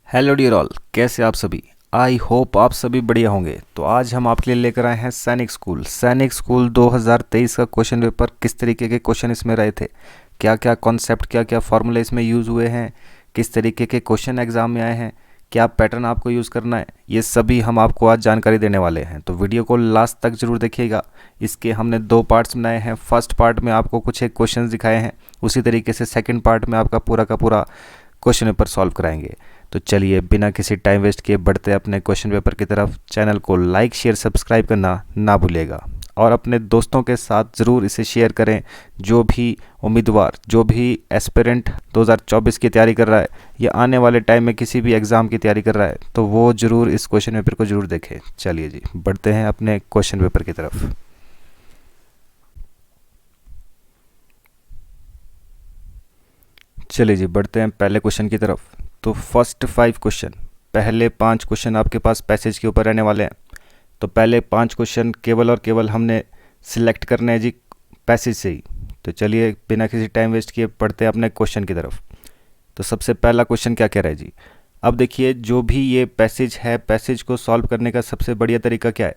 Hello dear all, कैसे आप सभी। आई होप आप सभी बढ़िया होंगे। तो आज हम आपके लिए लेकर आए हैं सैनिक स्कूल 2023 का क्वेश्चन पेपर। किस तरीके के क्वेश्चन इसमें रहे थे, क्या क्या कॉन्सेप्ट, क्या क्या फॉर्मूले इसमें यूज़ हुए हैं, किस तरीके के क्वेश्चन एग्जाम में आए हैं, क्या पैटर्न आपको यूज़ करना है, ये सभी हम आपको आज जानकारी देने वाले हैं। तो वीडियो को लास्ट तक ज़रूर देखिएगा। इसके हमने दो पार्ट्स बनाए हैं। फर्स्ट पार्ट में आपको कुछ एक क्वेश्चन दिखाए हैं, उसी तरीके से सेकेंड पार्ट में आपका पूरा का पूरा क्वेश्चन पेपर सॉल्व कराएंगे। तो चलिए बिना किसी टाइम वेस्ट किए बढ़ते अपने क्वेश्चन पेपर की तरफ। चैनल को लाइक शेयर सब्सक्राइब करना ना भूलिएगा और अपने दोस्तों के साथ ज़रूर इसे शेयर करें। जो भी उम्मीदवार, जो भी एस्पिरेंट 2024 की तैयारी कर रहा है या आने वाले टाइम में किसी भी एग्ज़ाम की तैयारी कर रहा है, तो वो ज़रूर इस क्वेश्चन पेपर को ज़रूर देखें। चलिए जी बढ़ते हैं अपने क्वेश्चन पेपर की तरफ। चलिए जी बढ़ते हैं पहले क्वेश्चन की तरफ। तो फर्स्ट 5 क्वेश्चन, पहले 5 क्वेश्चन आपके पास पैसेज के ऊपर रहने वाले हैं। तो पहले 5 क्वेश्चन केवल और केवल हमने सिलेक्ट करने हैं जी पैसेज से ही। तो चलिए बिना किसी टाइम वेस्ट किए पढ़ते हैं अपने क्वेश्चन की तरफ। तो सबसे पहला क्वेश्चन क्या कह रहा है जी। अब देखिए जो भी ये पैसेज है, पैसेज को सॉल्व करने का सबसे बढ़िया तरीका क्या है।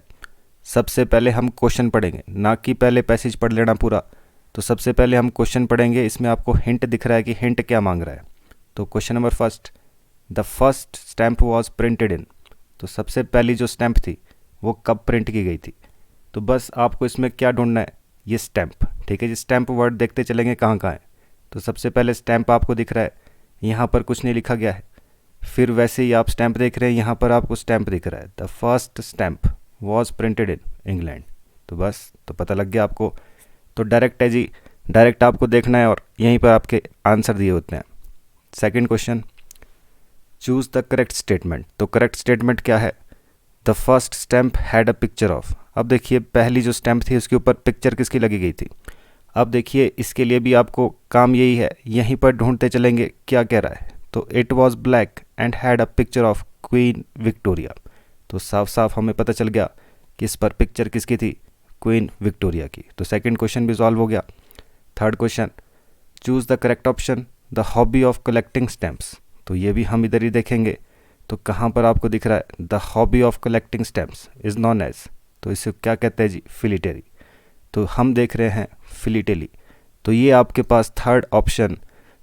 सबसे पहले हम क्वेश्चन पढ़ेंगे, ना कि पहले पैसेज पढ़ लेना पूरा। तो सबसे पहले हम क्वेश्चन पढ़ेंगे। इसमें आपको हिंट दिख रहा है कि हिंट क्या मांग रहा है। तो question number first, the first stamp was printed in. तो सबसे पहली जो स्टैम्प थी वो कब प्रिंट की गई थी। तो बस आपको इसमें क्या ढूंढना है, ये स्टैम्प। ठीक है जी, स्टैम्प वर्ड देखते चलेंगे कहाँ कहाँ है। तो सबसे पहले स्टैम्प आपको दिख रहा है, यहाँ पर कुछ नहीं लिखा गया है। फिर वैसे ही आप स्टैम्प देख रहे हैं, यहाँ पर आपको स्टैम्प दिख रहा है, the first stamp was printed in England. तो बस तो पता लग गया आपको। तो डायरेक्ट है जी, डायरेक्ट आपको देखना है और यहीं पर आपके आंसर दिए होते हैं। Second question, choose the correct statement. तो करेक्ट स्टेटमेंट क्या है, the first stamp had a picture of. अब देखिए पहली जो स्टैम्प थी उसके ऊपर पिक्चर किसकी लगी गई थी। अब देखिए इसके लिए भी आपको काम यही है, यहीं पर ढूंढते चलेंगे क्या कह रहा है। तो it was black and had a picture of Queen Victoria. तो साफ साफ हमें पता चल गया कि इस पर पिक्चर किसकी थी, क्वीन विक्टोरिया की। तो सेकंड क्वेश्चन भी सॉल्व हो गया। Third question, choose the correct option, the hobby of collecting stamps. तो ये भी हम इधर ही देखेंगे। तो कहाँ पर आपको दिख रहा है, the hobby of collecting stamps is non age. तो इसे क्या कहते हैं जी, फिलिटरी। तो हम देख रहे हैं फिलिटेली। तो ये आपके पास थर्ड ऑप्शन,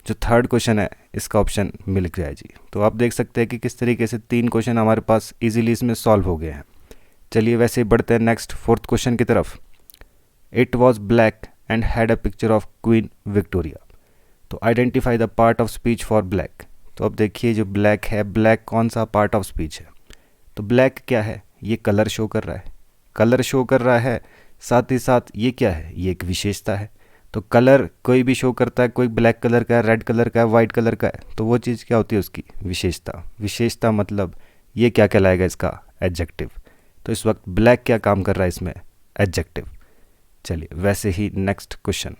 जो थर्ड क्वेश्चन है, इसका ऑप्शन मिल गया है जी। तो आप देख सकते हैं कि किस तरीके से 3 क्वेश्चन हमारे पास इजीली इसमें सॉल्व हो गए हैं। चलिए वैसे ही बढ़ते हैं नेक्स्ट फोर्थ क्वेश्चन की तरफ। It was black and had a picture of Queen Victoria. तो identify the part of speech for black. तो अब देखिए जो ब्लैक है, ब्लैक कौन सा पार्ट ऑफ स्पीच है। तो ब्लैक क्या है, ये कलर शो कर रहा है, कलर शो कर रहा है। साथ ही साथ ये क्या है, ये एक विशेषता है। तो कलर कोई भी शो करता है, कोई ब्लैक कलर का है, रेड कलर का है, वाइट कलर का है, तो वो चीज़ क्या होती है, उसकी विशेषता। विशेषता मतलब ये क्या कहलाएगा, इसका एडजेक्टिव। तो इस वक्त ब्लैक क्या काम कर रहा है इसमें, एडजेक्टिव। चलिए वैसे ही next question,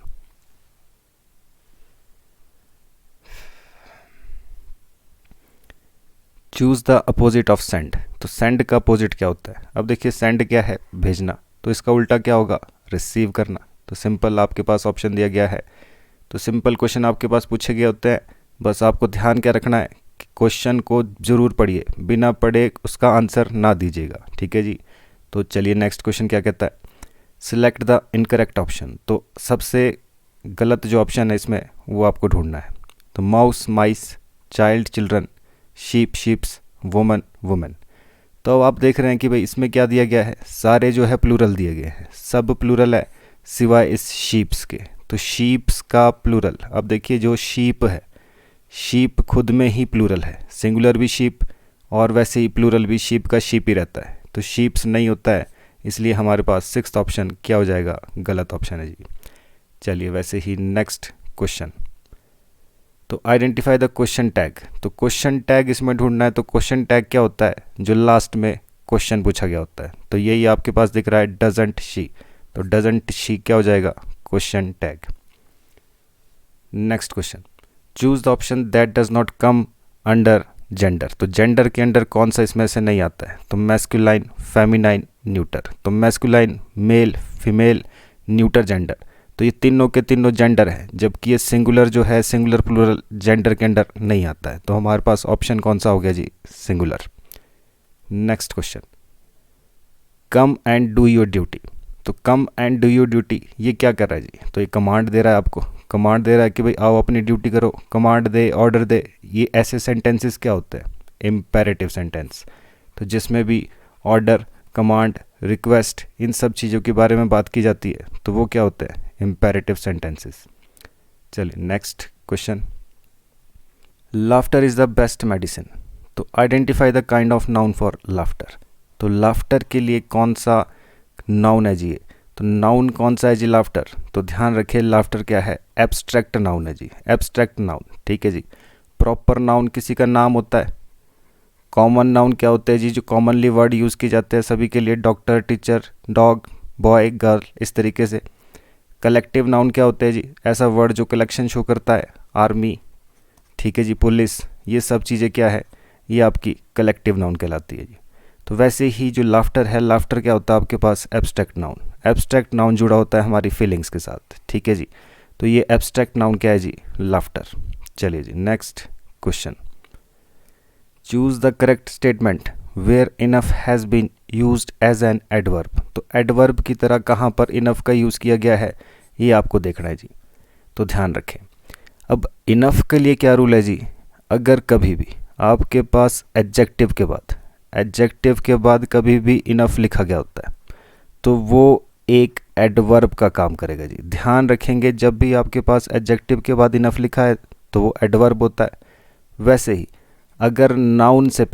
choose the opposite of send. तो सेंड का अपोजिट क्या होता है। अब देखिए सेंड क्या है, भेजना। तो इसका उल्टा क्या होगा, रिसीव करना। तो सिंपल आपके पास ऑप्शन दिया गया है। तो सिंपल क्वेश्चन आपके पास पूछे गए होते हैं। बस आपको ध्यान क्या रखना है कि क्वेश्चन को ज़रूर पढ़िए, बिना पढ़े उसका आंसर ना दीजिएगा। ठीक है जी। तो चलिए नेक्स्ट क्वेश्चन क्या कहता है, सिलेक्ट द इनकरेक्ट ऑप्शन। तो सबसे गलत जो ऑप्शन है इसमें वो आपको ढूंढना है। तो माउस माइस, child children, sheep sheeps, woman women. तो आप देख रहे हैं कि भाई इसमें क्या दिया गया है, सारे जो है प्लूरल दिए गए हैं, सब प्लूरल है सिवाय इस शीप्स के। तो शीप्स का प्लूरल, अब देखिए जो शीप है, शीप खुद में ही प्लूरल है, सिंगुलर भी शीप और वैसे ही प्लूरल भी शीप का शीप ही रहता है। तो शीप्स नहीं होता है, इसलिए हमारे पास सिक्स्थ ऑप्शन क्या हो जाएगा, गलत ऑप्शन है जी। चलिए वैसे ही नेक्स्ट क्वेश्चन, तो आइडेंटिफाई द क्वेश्चन टैग। तो क्वेश्चन टैग इसमें ढूंढना है। तो क्वेश्चन टैग क्या होता है, जो लास्ट में क्वेश्चन पूछा गया होता है। तो यही आपके पास दिख रहा है, डजंट शी। तो डजंट शी क्या हो जाएगा, question tag. Next question, choose the option that does not come under gender. तो जेंडर के अंडर कौन सा इसमें से नहीं आता है। तो मैस्कुलाइन, फेमिनाइन, न्यूटर। तो masculine male female, neuter gender. तो ये तीनों के तीनों जेंडर है, जबकि ये सिंगुलर जो है सिंगुलर प्लूरल जेंडर के अंडर नहीं आता है। तो हमारे पास ऑप्शन कौन सा हो गया जी? Singular. Next question, come and do your duty. तो come and do your duty ये क्या कर रहा है जी? तो ये कमांड दे रहा है आपको, कमांड दे रहा है कि भाई आओ अपनी ड्यूटी करो, कमांड दे, ऑर्डर दे। ये ऐसे सेंटेंसेस क्या होते हैं? Imperative sentence. तो जिसमें भी ऑर्डर, कमांड, रिक्वेस्ट, इन सब चीज़ों के बारे में बात की जाती है तो वो क्या होते हैं? Imperative sentences. चलिए next question, laughter is the best medicine. तो identify the kind of noun for laughter. तो लाफ्टर के लिए कौन सा नाउन है जी? ये तो नाउन कौन सा है जी? लाफ्टर। तो ध्यान रखिए लाफ्टर क्या है? एब्स्ट्रैक्ट नाउन है जी, एब्स्ट्रैक्ट नाउन। ठीक है जी। प्रॉपर नाउन किसी का नाम होता है। कॉमन नाउन क्या होते हैं जी? जो कॉमनली वर्ड यूज़ किए जाते हैं सभी के लिए, doctor, teacher, dog, boy, girl, इस तरीके से। कलेक्टिव नाउन क्या होते हैं जी? ऐसा वर्ड जो कलेक्शन शो करता है, आर्मी, ठीक है जी, पुलिस, ये सब चीज़ें क्या है? ये आपकी कलेक्टिव नाउन कहलाती है जी। तो वैसे ही जो लाफ्टर है, लाफ्टर क्या होता है आपके पास? Abstract noun. एब्स्ट्रैक्ट नाउन जुड़ा होता है हमारी फीलिंग्स के साथ। ठीक है जी। तो ये एब्स्ट्रैक्ट नाउन क्या है जी? लाफ्टर। चलिए जी next question, choose the correct statement where enough has been used as an adverb. तो एडवर्ब की तरह कहाँ पर इनफ का यूज़ किया गया है ये आपको देखना है जी। तो ध्यान रखें, अब इनफ के लिए क्या रूल है जी? अगर कभी भी आपके पास एडजेक्टिव के बाद कभी भी इनफ लिखा गया होता है तो वो एक एडवर्ब का काम करेगा जी। ध्यान रखेंगे, जब भी आपके पास एडजेक्टिव के बाद इनफ लिखा है तो वो एडवर्ब होता है। वैसे ही अगर नाउन से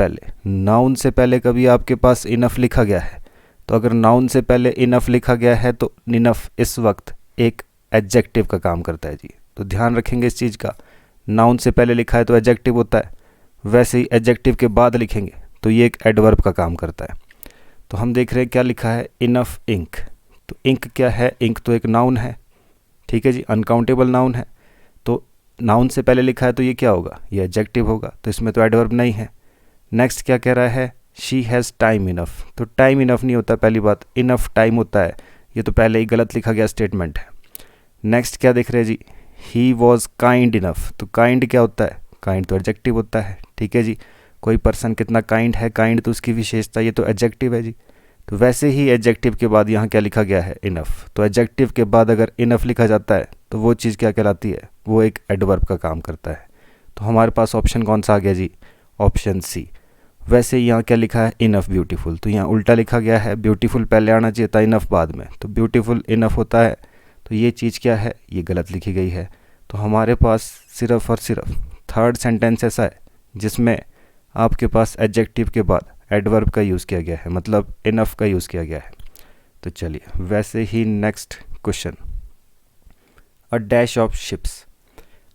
पहले कभी आपके पास इनफ लिखा गया है तो अगर नाउन से पहले इनफ लिखा गया है तो इनफ इस वक्त एक एडजेक्टिव का काम करता है जी। तो ध्यान रखेंगे इस चीज़ का, नाउन से पहले लिखा है तो एडजेक्टिव होता है, वैसे ही एडजेक्टिव के बाद लिखेंगे तो ये एक एडवर्ब का काम करता है। तो हम देख रहे हैं क्या लिखा है? Enough ink. तो इंक क्या है? इंक तो एक नाउन है, ठीक है जी, अनकाउंटेबल नाउन है। तो नाउन से पहले लिखा है तो ये क्या होगा? ये एडजेक्टिव होगा, तो इसमें तो एडवर्ब नहीं है। नेक्स्ट क्या कह रहा है? She has time enough. तो टाइम इनफ नहीं होता, पहली बात, इनफ टाइम होता है, ये तो पहले ही गलत लिखा गया स्टेटमेंट है। नेक्स्ट क्या देख रहे हैं जी? He was kind enough. तो काइंड क्या होता है? काइंड तो एडजेक्टिव होता है, ठीक है जी। कोई पर्सन कितना काइंड है, काइंड तो उसकी विशेषता, ये तो एडजेक्टिव है जी। तो वैसे ही एडजेक्टिव के बाद यहाँ क्या लिखा गया है? इनफ। तो एडजेक्टिव के बाद अगर इनफ लिखा जाता है तो वो चीज़ क्या कहलाती है? वो एक एडवर्ब का काम करता है। तो हमारे पास ऑप्शन कौन सा आ गया जी? Option C. वैसे यहाँ क्या लिखा है? Enough beautiful. तो यहाँ उल्टा लिखा गया है, ब्यूटीफुल पहले आना चाहिए था, इनफ बाद में। तो ब्यूटीफुल इनफ होता है, तो ये चीज़ क्या है? ये गलत लिखी गई है। तो हमारे पास सिर्फ और सिर्फ थर्ड सेंटेंस ऐसा है जिसमें आपके पास एडजेक्टिव के बाद एडवर्ब का यूज़ किया गया है, मतलब इनफ का यूज़ किया गया है। तो चलिए वैसे ही next question, a dash of ships.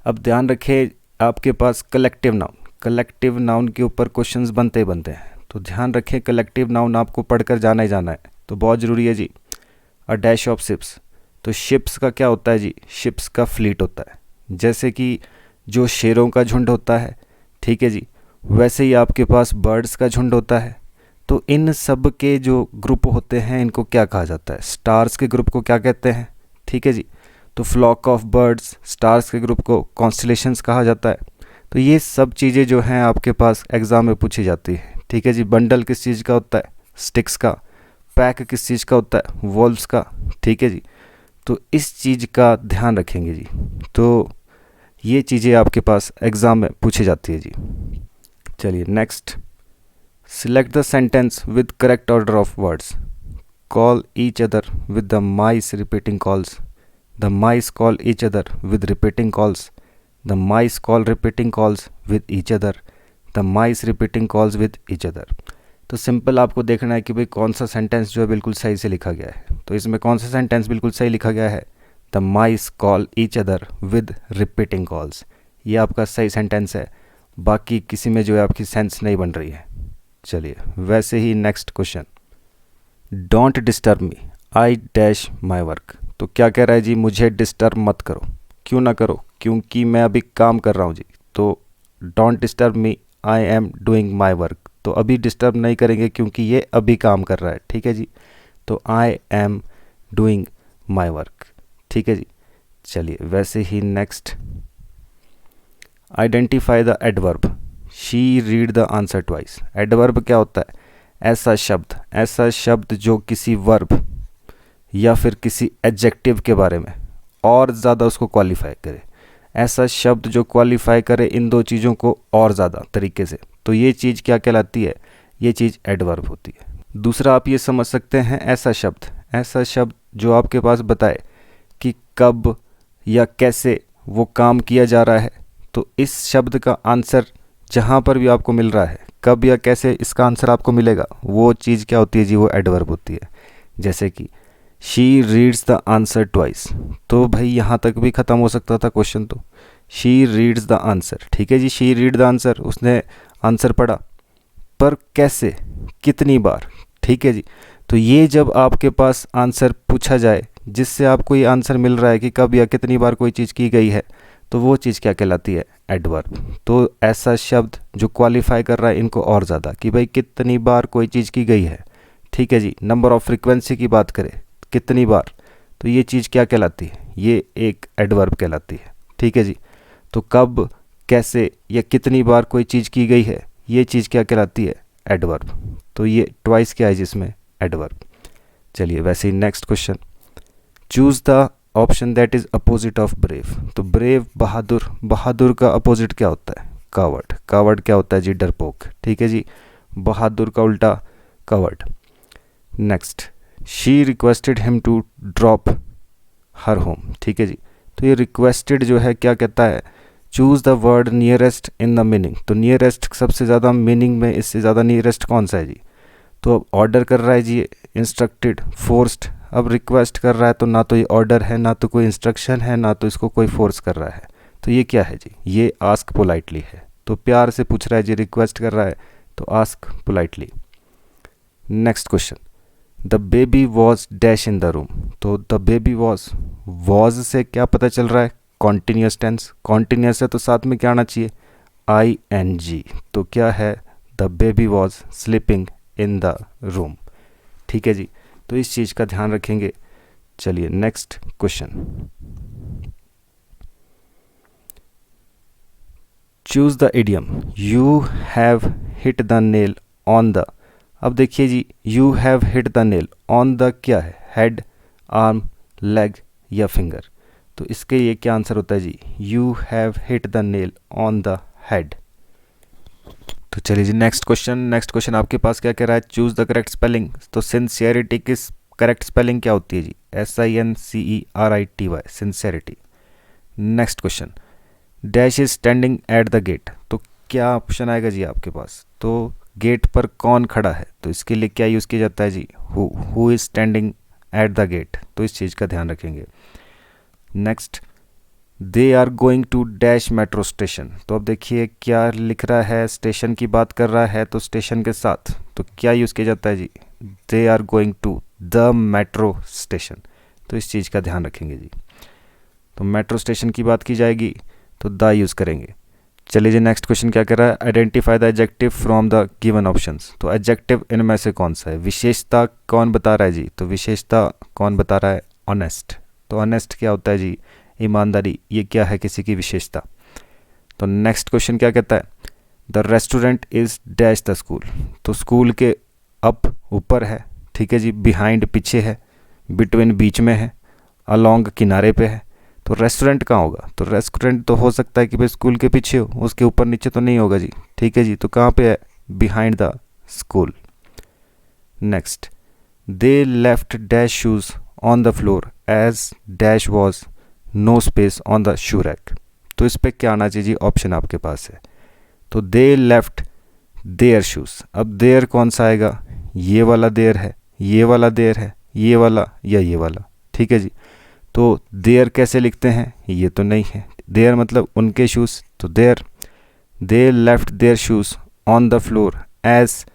अब ध्यान रखें आपके पास कलेक्टिव नाउन के ऊपर क्वेश्चंस बनते हैं। तो ध्यान रखें कलेक्टिव नाउन आपको पढ़कर जाना ही जाना है, तो बहुत ज़रूरी है जी। अ डैश ऑफ शिप्स, तो शिप्स का क्या होता है जी? शिप्स का फ्लीट होता है, जैसे कि जो शेरों का झुंड होता है, ठीक है जी, वैसे ही आपके पास बर्ड्स का झुंड होता है। तो इन सब के जो ग्रुप होते हैं इनको क्या कहा जाता है? स्टार्स के ग्रुप को क्या कहते हैं? ठीक है जी। तो फ्लॉक ऑफ बर्ड्स, स्टार्स के ग्रुप को कॉन्स्टलेशंस कहा जाता है। तो ये सब चीज़ें जो हैं आपके पास एग्ज़ाम में पूछी जाती है, ठीक है जी। बंडल किस चीज़ का होता है? स्टिक्स का। पैक किस चीज़ का होता है? वॉल्व्स का, ठीक है जी। तो इस चीज़ का ध्यान रखेंगे जी। तो ये चीज़ें आपके पास एग्ज़ाम में पूछी जाती है जी। चलिए next, select the sentence with correct order of words. Call each other with the mice repeating calls. The mice call each other with repeating calls. The mice call repeating calls with each other. The mice repeating calls with each other. तो simple आपको देखना है कि भाई कौन सा sentence जो है बिल्कुल सही से लिखा गया है। तो इसमें कौन सा सेंटेंस बिल्कुल सही लिखा गया है? The mice call each other with repeating calls, ये आपका सही सेंटेंस है। बाकी किसी में जो है आपकी सेंस नहीं बन रही है। चलिए वैसे ही next question, don't disturb me, I dash my work. तो क्या कह रहा है जी? मुझे डिस्टर्ब मत करो। क्यों ना करो? क्योंकि मैं अभी काम कर रहा हूँ जी। तो don't disturb me, I am doing my work. तो अभी डिस्टर्ब नहीं करेंगे क्योंकि ये अभी काम कर रहा है, ठीक है जी। तो I am doing my work, ठीक है जी। चलिए वैसे ही next, identify the adverb, she read the answer twice. Adverb क्या होता है? ऐसा शब्द जो किसी वर्ब या फिर किसी एडजेक्टिव के बारे में और ज़्यादा उसको क्वालिफाई करे, ऐसा शब्द जो क्वालिफाई करे इन दो चीज़ों को और ज़्यादा तरीके से, तो ये चीज़ क्या कहलाती है? ये चीज़ एडवर्ब होती है। दूसरा आप ये समझ सकते हैं, ऐसा शब्द जो आपके पास बताए कि कब या कैसे वो काम किया जा रहा है, तो इस शब्द का आंसर जहाँ पर भी आपको मिल रहा है, कब या कैसे इसका आंसर आपको मिलेगा, वो चीज़ क्या होती है जी? वो एडवर्ब होती है। जैसे कि she reads the answer twice, तो भाई यहाँ तक भी ख़त्म हो सकता था क्वेश्चन। तो शी रीड्स द आंसर, ठीक है जी, शी रीड द आंसर, उसने आंसर पढ़ा, पर कैसे, कितनी बार, ठीक है जी। तो ये जब आपके पास आंसर पूछा जाए जिससे आपको ये आंसर मिल रहा है कि कब या कितनी बार कोई चीज़ की गई है, तो वो चीज़ क्या कहलाती है? एडवर्ब। तो ऐसा शब्द जो क्वालिफाई कर रहा है इनको और ज़्यादा कि भाई कितनी बार कोई चीज़ की गई है, ठीक है जी। नंबर ऑफ फ्रीक्वेंसी की बात करें, कितनी बार, तो ये चीज़ क्या कहलाती है? ये एक एडवर्ब कहलाती है, ठीक है जी। तो कब, कैसे या कितनी बार कोई चीज़ की गई है, ये चीज़ क्या कहलाती है? एडवर्ब। तो ये ट्वाइस क्या है जिसमें? एडवर्ब। चलिए वैसे ही next question, choose the option that is opposite of brave. तो ब्रेव बहादुर का अपोजिट क्या होता है? कावर्ड क्या होता है जी? डरपोक, ठीक है जी। बहादुर का उल्टा coward. Next, she requested him to drop her home, ठीक है जी। तो ये रिक्वेस्टेड जो है क्या कहता है? Choose the word nearest in the meaning. तो नियरेस्ट सबसे ज़्यादा मीनिंग में, इससे ज़्यादा नियरेस्ट कौन सा है जी? तो अब ऑर्डर कर रहा है जी, इंस्ट्रक्टेड, फोर्स्ड। अब रिक्वेस्ट कर रहा है तो ना तो ये ऑर्डर है, ना तो कोई इंस्ट्रक्शन है, ना तो इसको कोई फोर्स कर रहा है। तो ये क्या है जी? ये आस्क पोलाइटली है। तो प्यार से पूछ रहा है जी, रिक्वेस्ट कर रहा है, तो ask politely. Next question, the baby was dash in the room. तो द बेबी वॉज से क्या पता चल रहा है? कॉन्टीन्यूस टेंस, कॉन्टीन्यूस है तो साथ में क्या आना चाहिए? ING। तो क्या है? The baby was sleeping in the room, ठीक है जी। तो इस चीज़ का ध्यान रखेंगे। चलिए next question, choose the idiom, you have hit the nail on the. अब देखिए जी, you have hit the nail on the क्या है? हेड, आर्म, लेग या फिंगर। तो इसके ये क्या आंसर होता है जी? You have hit the nail on the head. तो चलिए जी नेक्स्ट क्वेश्चन आपके पास क्या कह रहा है? Choose the correct spelling. तो सिंसियरिटी की करेक्ट स्पेलिंग क्या होती है जी? SINCERITY, sincerity. Next question, dash is standing at the gate. तो क्या ऑप्शन आएगा जी आपके पास? तो गेट पर कौन खड़ा है, तो इसके लिए क्या यूज़ किया जाता है जी? Who is standing at the gate. तो इस चीज़ का ध्यान रखेंगे। Next, they are going to dash metro station. तो अब देखिए क्या लिख रहा है? स्टेशन की बात कर रहा है, तो स्टेशन के साथ तो क्या यूज़ किया जाता है जी? They are going to the metro station. तो इस चीज़ का ध्यान रखेंगे जी। तो मेट्रो स्टेशन की बात की जाएगी तो द यूज़ करेंगे। चलिए जी नेक्स्ट क्वेश्चन क्या कर रहा है? Identify the adjective from the given options. तो एडजेक्टिव इनमें से कौन सा है? विशेषता कौन बता रहा है जी? तो विशेषता कौन बता रहा है? ऑनेस्ट। तो ऑनेस्ट क्या होता है जी? ईमानदारी। ये क्या है? किसी की विशेषता। तो नेक्स्ट क्वेश्चन क्या कहता है? The restaurant is dash the school. तो स्कूल के अप ऊपर है, ठीक है जी, बिहाइंड पीछे है, बिटवीन बीच में है, अलोंग किनारे पे है। तो रेस्टोरेंट कहाँ होगा? तो रेस्टोरेंट तो हो सकता है कि भाई स्कूल के पीछे हो, उसके ऊपर नीचे तो नहीं होगा जी, ठीक है जी। तो कहाँ पे है? Behind the school. Next, they left dash shoes on the floor as dash was no space on the shoe rack. तो इस पर क्या आना चाहिए जी? ऑप्शन आपके पास है। तो दे लेफ्ट देयर शूज़। अब देयर कौन सा आएगा? ये वाला देयर है, ये वाला देयर है, ये वाला या ये वाला, ठीक है जी। तो देयर कैसे लिखते हैं? ये तो नहीं है, देयर मतलब उनके शूज़। तो there, they left their shoes on the floor as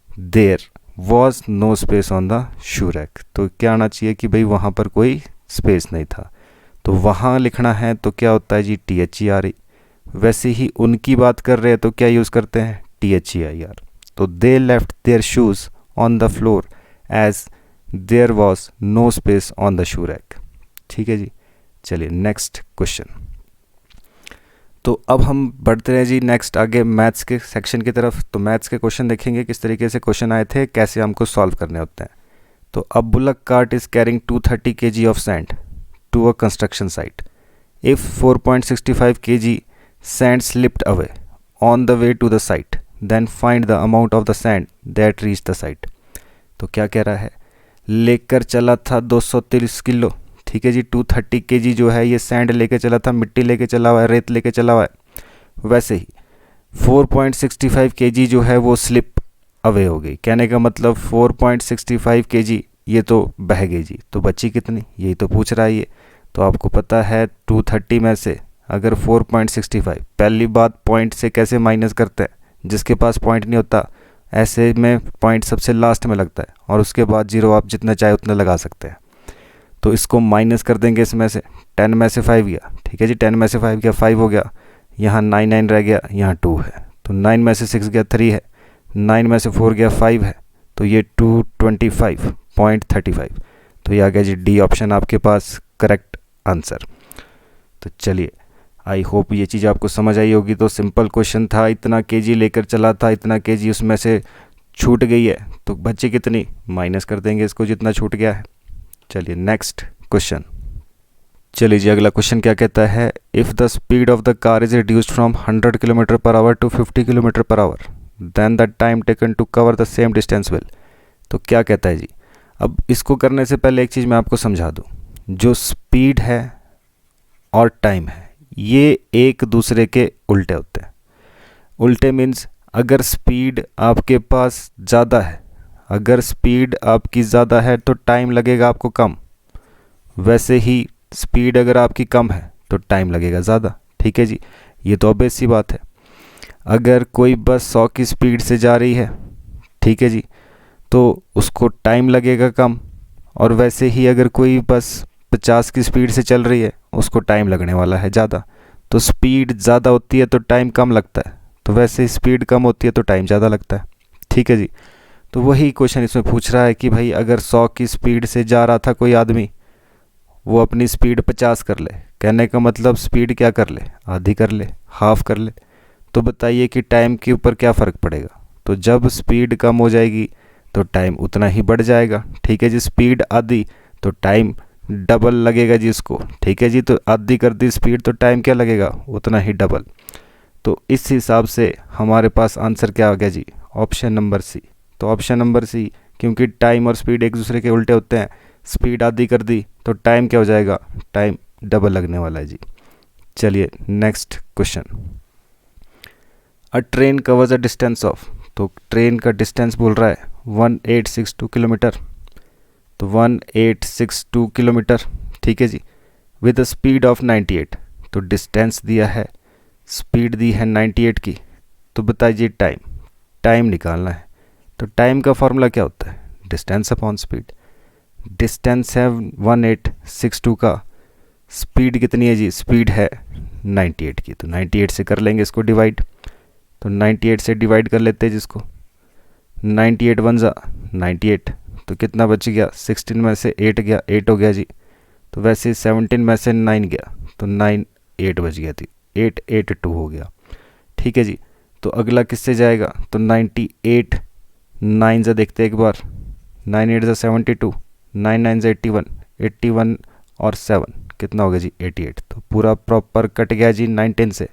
there was no space on the shoe rack. तो क्या आना चाहिए कि भाई वहाँ पर कोई स्पेस नहीं था। तो वहाँ लिखना है तो क्या होता है जी? THERE। वैसे ही उनकी बात कर रहे हैं तो क्या यूज़ करते हैं? THEIR। तो they left their shoes on the floor as there was no space on the shoe rack, ठीक है जी। चलिए नेक्स्ट क्वेश्चन। तो अब हम बढ़ते हैं जी नेक्स्ट आगे मैथ्स के सेक्शन की तरफ। तो मैथ्स के क्वेश्चन देखेंगे किस तरीके से क्वेश्चन आए थे, कैसे हमको सॉल्व करने होते हैं। तो अब bullock cart is carrying 230 kg of sand to a construction site. If 4.65 kg sand slipped away on the way to the site, then find the amount of the sand that reach the site. तो क्या कह रहा है, लेकर चला था 230 kilo, ठीक है जी। 230 kg जो है ये सैंड लेके चला था, मिट्टी लेके चला हुआ है, रेत लेके चला हुआ है। वैसे ही 4.65 kg जो है वो स्लिप अवे हो गई। कहने का मतलब 4.65 kg ये तो बह गई जी। तो बची कितनी, यही तो पूछ रहा है ये। तो आपको पता है 230 में से अगर 4.65, पहली बात पॉइंट से कैसे माइनस करते हैं, जिसके पास पॉइंट नहीं होता ऐसे में पॉइंट सबसे लास्ट में लगता है और उसके बाद जीरो आप जितना चाहे उतना लगा सकते हैं। तो इसको माइनस कर देंगे इसमें से, 10 में से 5 गया, ठीक है जी। 10 में से 5 गया 5 हो गया, यहाँ 9 रह गया, यहाँ 2 है। तो 9 में से 6 गया 3 है, 9 में से 4 गया 5 है, तो ये 225.35। तो ये आ गया जी डी ऑप्शन आपके पास करेक्ट आंसर। तो चलिए आई होप ये चीज़ आपको समझ आई होगी। तो सिंपल क्वेश्चन था, इतना केजी लेकर चला था, इतना केजी उसमें से छूट गई है, तो बच्चे कितनी माइनस कर देंगे इसको जितना छूट गया है। चलिए नेक्स्ट क्वेश्चन। चलिए जी अगला क्वेश्चन क्या कहता है, if the speed of the car is reduced from 100 km/h to 50 km/h, then the time taken to cover the same distance will. तो क्या कहता है जी, अब इसको करने से पहले एक चीज़ मैं आपको समझा दूँ। जो स्पीड है और टाइम है ये एक दूसरे के उल्टे होते हैं। उल्टे मीन्स अगर स्पीड आपके पास ज़्यादा है, अगर स्पीड आपकी ज़्यादा है तो टाइम लगेगा आपको कम। वैसे ही स्पीड अगर आपकी कम है तो टाइम लगेगा ज़्यादा, ठीक है जी। ये तो ऑब्वियस सी बात है। अगर कोई बस 100 की स्पीड से जा रही है, ठीक है जी, तो उसको टाइम लगेगा कम। और वैसे ही अगर कोई बस 50 की स्पीड से चल रही है उसको टाइम लगने वाला है ज़्यादा। तो स्पीड ज़्यादा होती है तो टाइम कम लगता है, तो वैसे स्पीड कम होती है तो टाइम ज़्यादा लगता है, ठीक है जी। तो वही क्वेश्चन इसमें पूछ रहा है कि भाई अगर 100 की स्पीड से जा रहा था कोई आदमी, वो अपनी स्पीड 50 कर ले, कहने का मतलब स्पीड क्या कर ले, आधी कर ले, हाफ कर ले। तो बताइए कि टाइम के ऊपर क्या फ़र्क पड़ेगा। तो जब स्पीड कम हो जाएगी तो टाइम उतना ही बढ़ जाएगा, ठीक है जी। स्पीड आधी तो टाइम डबल लगेगा जी इसको, ठीक है जी। तो आधी कर दी स्पीड तो टाइम क्या लगेगा, उतना ही डबल। तो इस हिसाब से हमारे पास आंसर क्या आ गया जी, ऑप्शन नंबर सी। तो ऑप्शन नंबर सी, क्योंकि टाइम और स्पीड एक दूसरे के उल्टे होते हैं, स्पीड आधी कर दी तो टाइम क्या हो जाएगा, टाइम डबल लगने वाला है जी। चलिए next question. A train covers a distance of, तो ट्रेन का डिस्टेंस बोल रहा है 1862 किलोमीटर। तो 1862 किलोमीटर, ठीक है जी, विद अ स्पीड ऑफ 98। तो डिस्टेंस दिया है, स्पीड दी है 98 की। तो बताइए टाइम, टाइम निकालना है। तो टाइम का फॉर्मूला क्या होता है, डिस्टेंस अपॉन स्पीड। डिस्टेंस है 1862 का, स्पीड कितनी है जी, स्पीड है 98 की। तो 98 से कर लेंगे इसको डिवाइड। तो 98 से डिवाइड कर लेते हैं जिसको, 98 वन ज़ा 98, तो कितना बच गया, 16 में से 8 गया, 8 हो गया जी। तो वैसे 17 में से 9 गया तो 9 8 बच गया थी, 882 हो गया, ठीक है जी। तो अगला किससे जाएगा, तो 98 9 से देखते एक बार, 9 8 ज़ा 72, 9 9 ज़ा 81, 81 और 7 कितना हो गया जी 88। तो पूरा प्रॉपर कट गया जी 19 से।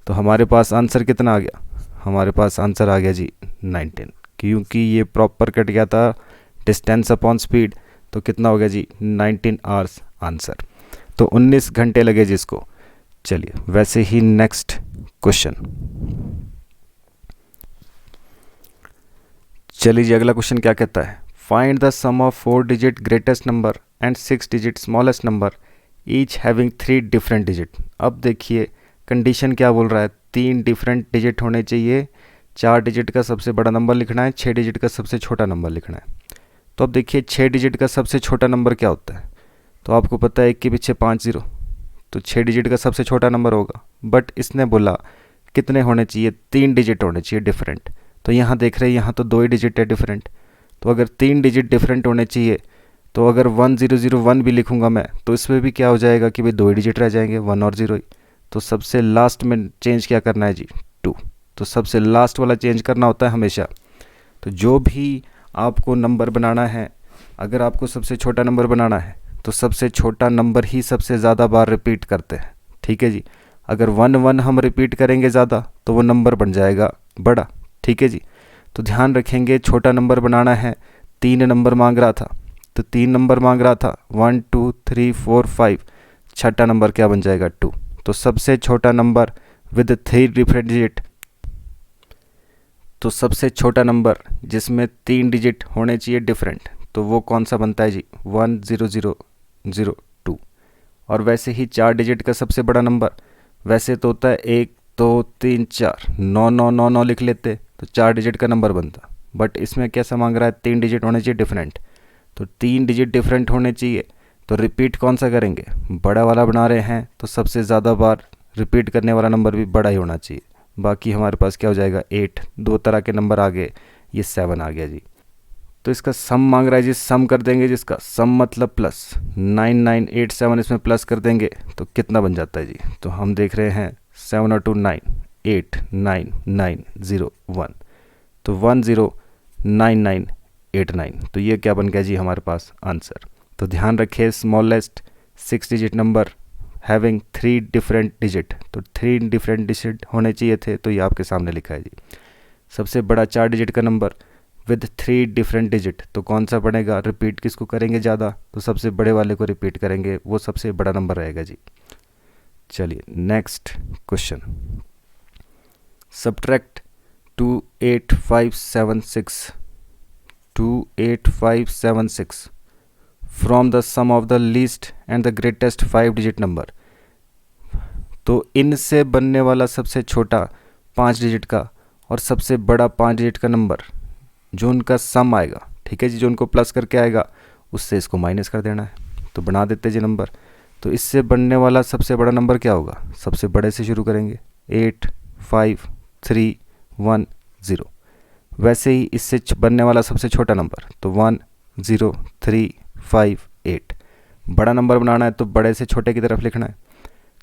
तो हमारे पास आंसर कितना आ गया, हमारे पास आंसर आ गया जी 19, क्योंकि ये प्रॉपर कट गया था डिस्टेंस अपॉन स्पीड। तो कितना हो गया जी 19 आवर्स आंसर। तो 19 घंटे लगे जिसको। चलिए वैसे ही नेक्स्ट क्वेश्चन। चलिए जी अगला क्वेश्चन क्या कहता है, find the sum of 4 digit greatest number and 6 digit smallest number each having 3 different digit. अब देखिए कंडीशन क्या बोल रहा है, 3 डिफरेंट डिजिट होने चाहिए, 4 डिजिट का सबसे बड़ा नंबर लिखना है, 6 डिजिट का सबसे छोटा नंबर लिखना है। तो अब देखिए 6 डिजिट का सबसे छोटा नंबर क्या होता है, तो आपको पता है 1 के पीछे 5 0, तो 6 डिजिट का सबसे छोटा नंबर होगा। बट इसने बोला कितने होने चाहिए, 3 डिजिट होने चाहिए डिफरेंट। तो यहाँ देख रहे हैं यहाँ तो 2 ही डिजिट है डिफरेंट। तो अगर 3 डिजिट डिफरेंट होने चाहिए तो अगर 1001 भी लिखूंगा मैं तो इसमें भी क्या हो जाएगा कि भाई 2 डिजिट रह जाएंगे, 1 और 0 ही। तो सबसे लास्ट में चेंज क्या करना है जी, 2। तो सबसे लास्ट वाला चेंज करना होता है हमेशा। तो जो भी आपको नंबर बनाना है, अगर आपको सबसे छोटा नंबर बनाना है तो सबसे छोटा नंबर ही सबसे ज़्यादा बार रिपीट करते हैं, ठीक है जी। अगर 1 हम रिपीट करेंगे ज़्यादा तो वो नंबर बन जाएगा बड़ा, ठीक है जी। तो ध्यान रखेंगे, छोटा नंबर बनाना है। 3 नंबर मांग रहा था तो 3 नंबर मांग रहा था, 1 2 3 4 5, छठा नंबर क्या बन जाएगा, 2। तो सबसे छोटा नंबर विद 3 डिफरेंट डिजिट, तो सबसे छोटा नंबर जिसमें 3 डिजिट होने चाहिए डिफरेंट, तो वो कौन सा बनता है जी, 10002। और वैसे ही 4 डिजिट का सबसे बड़ा नंबर वैसे तो होता है 1 2 3 4, 9 9 9 9 लिख लेते तो 4 डिजिट का नंबर बनता। बट इसमें कैसा मांग रहा है, 3 डिजिट होने चाहिए डिफरेंट। तो 3 डिजिट डिफरेंट होने चाहिए, तो रिपीट कौन सा करेंगे, बड़ा वाला बना रहे हैं तो सबसे ज़्यादा बार रिपीट करने वाला नंबर भी बड़ा ही होना चाहिए। बाकी हमारे पास क्या हो जाएगा, 8, 2 तरह के नंबर आ गए, ये 7 आ गया जी। तो इसका सम मांग रहा है जी, सम कर देंगे जिसका सम मतलब प्लस, 9987 इसमें प्लस कर देंगे तो कितना बन जाता है जी। तो हम देख रहे हैं 7 और 2 9, 8 9 9 0 1, तो 109989। तो ये क्या बन गया जी हमारे पास आंसर। तो ध्यान रखिए, smallest 6 digit number having 3 different digit, तो 3 डिफरेंट डिजिट होने चाहिए थे, तो ये आपके सामने लिखा है जी। सबसे बड़ा 4 डिजिट का नंबर विद 3 डिफरेंट डिजिट, तो कौन सा बनेगा, रिपीट किसको करेंगे ज़्यादा, तो सबसे बड़े वाले को रिपीट करेंगे, वो सबसे बड़ा नंबर रहेगा जी। चलिए next question, subtract 28576 from the sum of the least and the greatest 5 digit number. तो इनसे बनने वाला सबसे छोटा 5 डिजिट का और सबसे बड़ा 5 डिजिट का नंबर जो उनका सम आएगा, ठीक है जी, जो उनको प्लस करके आएगा उससे इसको माइनस कर देना है। तो बना देते जी नंबर। तो इससे बनने वाला सबसे बड़ा नंबर क्या होगा, सबसे बड़े से शुरू करेंगे, 8 5 3 1 0। वैसे ही इससे बनने वाला सबसे छोटा नंबर तो 1 0 3 5 8। बड़ा नंबर बनाना है तो बड़े से छोटे की तरफ लिखना है,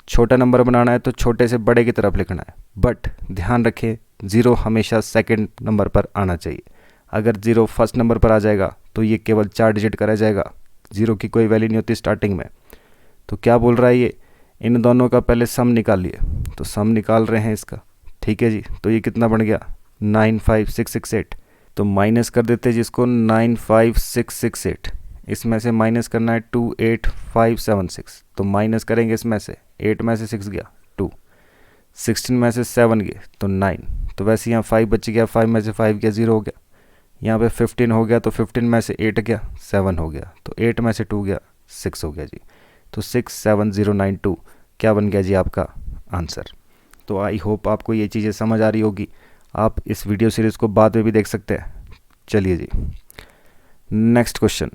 छोटा नंबर बनाना है तो छोटे से बड़े की तरफ लिखना है। बट ध्यान रखें, 0 हमेशा सेकंड नंबर पर आना चाहिए। अगर 0 फर्स्ट नंबर पर आ जाएगा तो ये केवल 4 डिजिट का रह जाएगा, 0 की कोई वैल्यू नहीं होती स्टार्टिंग में। तो क्या बोल रहा है ये, इन दोनों का पहले सम निकालिए। तो सम निकाल रहे हैं इसका, ठीक है जी। तो ये कितना बन गया, 95668। तो माइनस कर देते हैं जिसको, 95668 इसमें से माइनस करना है 28576। तो माइनस करेंगे इसमें से, 8 में से 6 गया 2, 16 में से 7 गए तो 9। तो वैसे यहाँ 5 बच गया, 5 में से 5 गया 0 हो गया। यहाँ पे 15 हो गया तो 15 में से 8 गया 7 हो गया, तो 8 में से 2 गया 6 हो गया जी। तो 67092 क्या बन गया जी आपका आंसर। तो आई होप आपको ये चीज़ें समझ आ रही होगी। आप इस वीडियो सीरीज़ को बाद में भी देख सकते हैं। चलिए जी next question,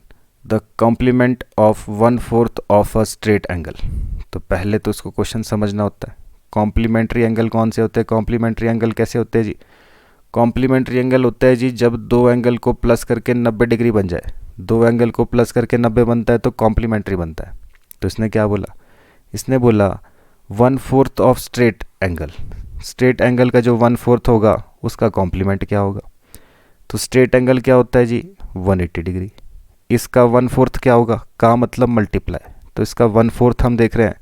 the complement of 1/4 of a straight angle. तो पहले तो इसको क्वेश्चन समझना होता है, कॉम्प्लीमेंट्री एंगल कौन से होते हैं, कॉम्प्लीमेंट्री एंगल कैसे होते हैं जी। कॉम्प्लीमेंट्री एंगल होता है जी जब 2 एंगल को प्लस करके 90 डिग्री बन जाए। 2 एंगल को प्लस करके 90 बनता है तो कॉम्प्लीमेंट्री बनता है। तो इसने क्या बोला, इसने बोला 1/4 of straight angle. Straight angle का जो 1/4 होगा उसका कॉम्प्लीमेंट क्या होगा। तो स्ट्रेट एंगल क्या होता है जी, 180 डिग्री। इसका 1/4 क्या होगा, का मतलब मल्टीप्लाई। तो इसका 1/4 हम देख रहे हैं,